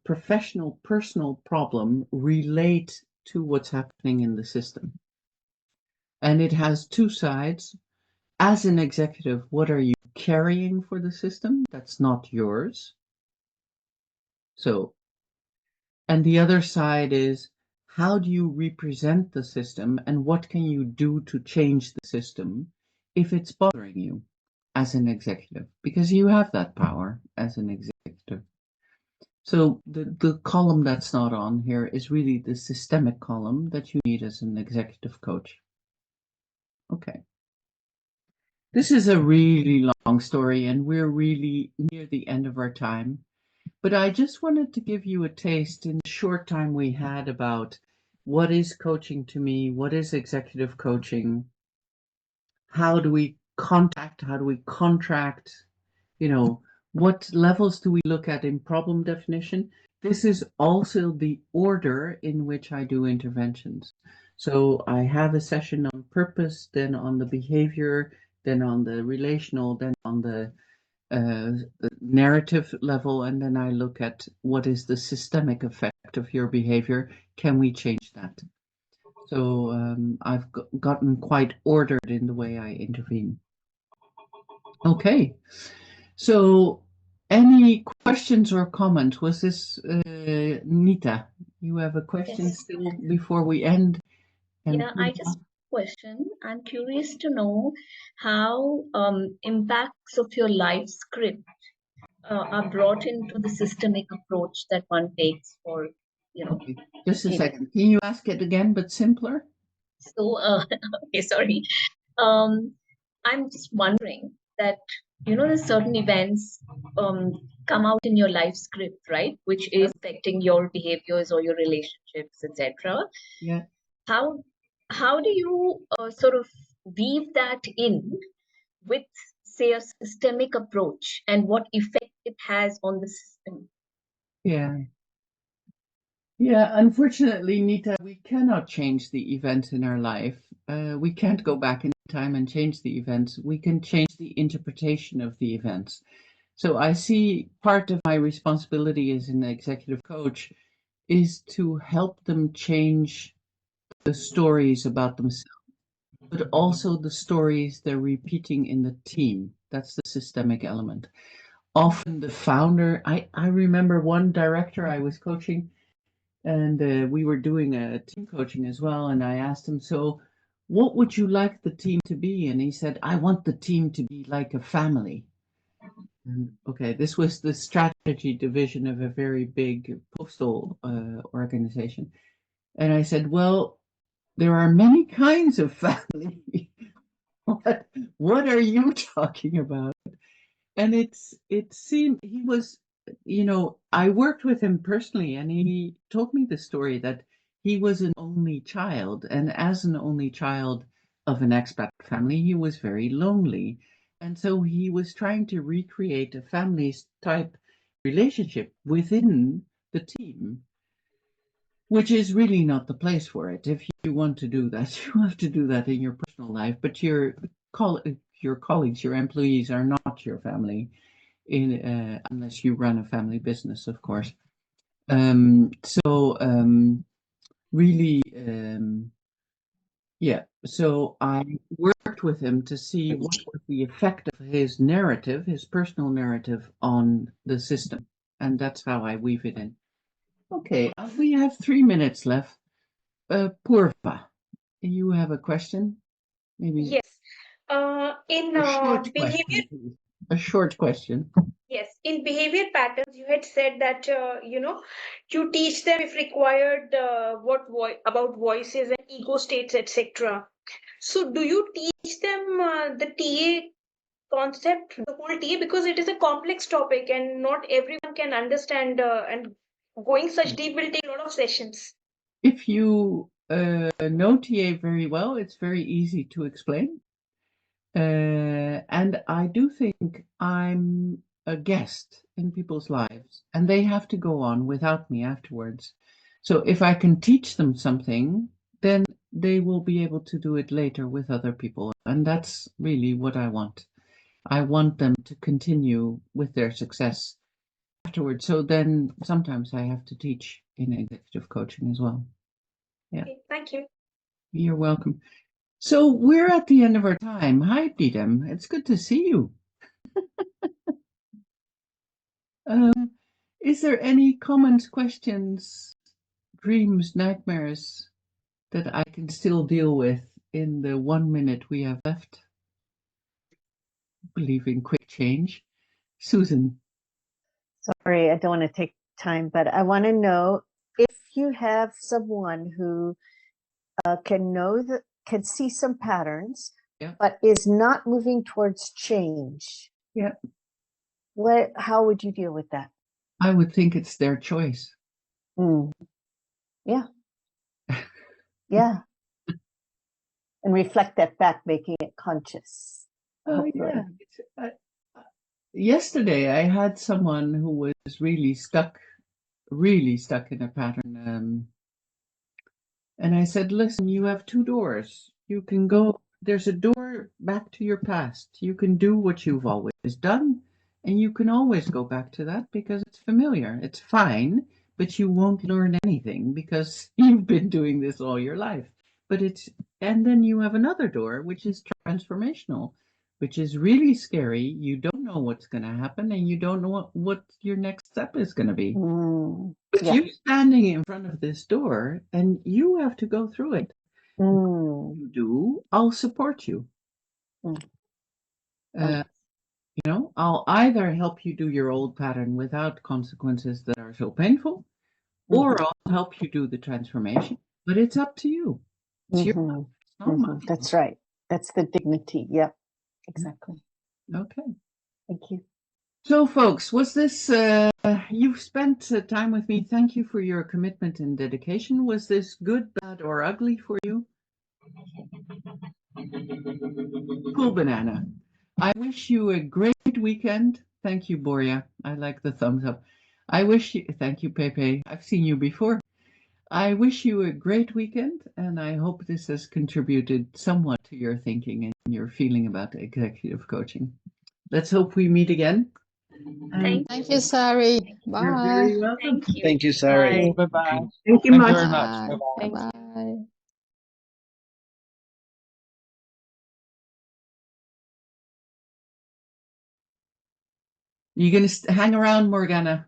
Speaker 1: professional, personal problem relate to what's happening in the system? And it has two sides. As an executive, what are you carrying for the system that's not yours? So, and the other side is, how do you represent the system and what can you do to change the system if it's bothering you as an executive? Because you have that power as an executive. So the column that's not on here is really the systemic column that you need as an executive coach. Okay. This is a really long story and we're really near the end of our time. But I just wanted to give you a taste in the short time we had about what is coaching to me, what is executive coaching, how do we contact, how do we contract, what levels do we look at in problem definition. This is also the order in which I do interventions. So I have a session on purpose, then on the behavior, then on the relational, then on the narrative level, and then I look at what is the systemic effect of your behavior. Can we change that? So I've gotten quite ordered in the way I intervene. Okay, so any questions or comments? Was this Nita? You have a question
Speaker 2: Yes.
Speaker 1: still before we end? And
Speaker 2: Yeah, I just question. I'm curious to know how impacts of your life script are brought into the systemic approach that one takes for,
Speaker 1: okay, just a
Speaker 2: it.
Speaker 1: second. Can you ask it again, but simpler?
Speaker 2: So, okay, sorry. Um, I'm just wondering that, there's certain events come out in your life script, right? Which is affecting your behaviors or your relationships, etc.
Speaker 1: Yeah.
Speaker 2: How do you sort of weave that in with, say, a systemic approach and what effect it has on the system?
Speaker 1: Yeah. Yeah, unfortunately, Nita, we cannot change the events in our life. We can't go back in time and change the events. We can change the interpretation of the events. So I see part of my responsibility as an executive coach is to help them change the stories about themselves, but also the stories they're repeating in the team. That's the systemic element. Often the founder, I remember one director I was coaching, and we were doing a team coaching as well. And I asked him, so what would you like the team to be? And he said, I want the team to be like a family. And, okay, this was the strategy division of a very big postal organization. And I said, well, there are many kinds of family. what are you talking about? And it seemed he was, I worked with him personally, and he told me the story that he was an only child, and as an only child of an expat family, he was very lonely. And so he was trying to recreate a family type relationship within the team, which is really not the place for it. If you want to do that, you have to do that in your personal life, but your colleagues, your employees are not your family unless you run a family business, of course. Really, yeah. So I worked with him to see what was the effect of his narrative, his personal narrative, on the system, and that's how I weave it in. Okay, we have 3 minutes left. Purva, you have a question? Maybe
Speaker 8: Yes. In
Speaker 1: a short
Speaker 8: behavior,
Speaker 1: question, please. A short question.
Speaker 8: yes, in behavior patterns, you had said that you teach them if required about voices and ego states, etc. So, do you teach them the TA concept, the whole TA, because it is a complex topic and not everyone can understand, and going such deep will take a lot of sessions.
Speaker 1: If you know TA very well, it's very easy to explain. And I do think I'm a guest in people's lives, and they have to go on without me afterwards. So if I can teach them something, then they will be able to do it later with other people. And that's really what I want. I want them to continue with their success afterwards. So then sometimes I have to teach in executive coaching as well. Yeah.
Speaker 8: Okay, thank you.
Speaker 1: You're welcome. So we're at the end of our time. Hi, Didem. It's good to see you. Is there any comments, questions, dreams, nightmares that I can still deal with in the 1 minute we have left? I believe in quick change. Susan.
Speaker 4: Sorry, I don't want to take time, but I want to know if you have someone who can see some patterns,
Speaker 1: Yeah.
Speaker 4: but is not moving towards change.
Speaker 1: Yeah.
Speaker 4: How would you deal with that?
Speaker 1: I would think it's their choice.
Speaker 4: Yeah. Yeah. And reflect that back, making it conscious.
Speaker 1: Oh, yeah. Yesterday, I had someone who was really stuck in a pattern. And I said, listen, you have 2 doors. You can go, there's a door back to your past. You can do what you've always done, and you can always go back to that because it's familiar. It's fine, but you won't learn anything because you've been doing this all your life. And then you have another door, which is transformational, which is really scary. You don't know know what's going to happen and you don't know what your next step is going to be. But
Speaker 4: Yeah.
Speaker 1: you're standing in front of this door and you have to go through it. You do, I'll support you. I'll either help you do your old pattern without consequences that are so painful, or I'll help you do the transformation. But it's up to you. It's your life. It's not mine.
Speaker 4: That's right. That's the dignity. Yep. Exactly.
Speaker 1: Okay.
Speaker 4: Thank you.
Speaker 1: So, folks, was this, you've spent time with me. Thank you for your commitment and dedication. Was this good, bad, or ugly for you? Cool banana. I wish you a great weekend. Thank you, Boria. I like the thumbs up. Thank you, Pepe. I've seen you before. I wish you a great weekend, and I hope this has contributed somewhat to your thinking and your feeling about executive coaching. Let's hope we meet again.
Speaker 11: Thank you, Sari. Bye.
Speaker 1: You're very welcome.
Speaker 2: Thank you.
Speaker 7: Thank you, Sari.
Speaker 5: Bye bye.
Speaker 8: Thank you
Speaker 5: Thank you
Speaker 8: much.
Speaker 5: very much.
Speaker 11: Bye.
Speaker 5: Bye bye.
Speaker 11: Bye.
Speaker 1: You gonna hang around, Morgana?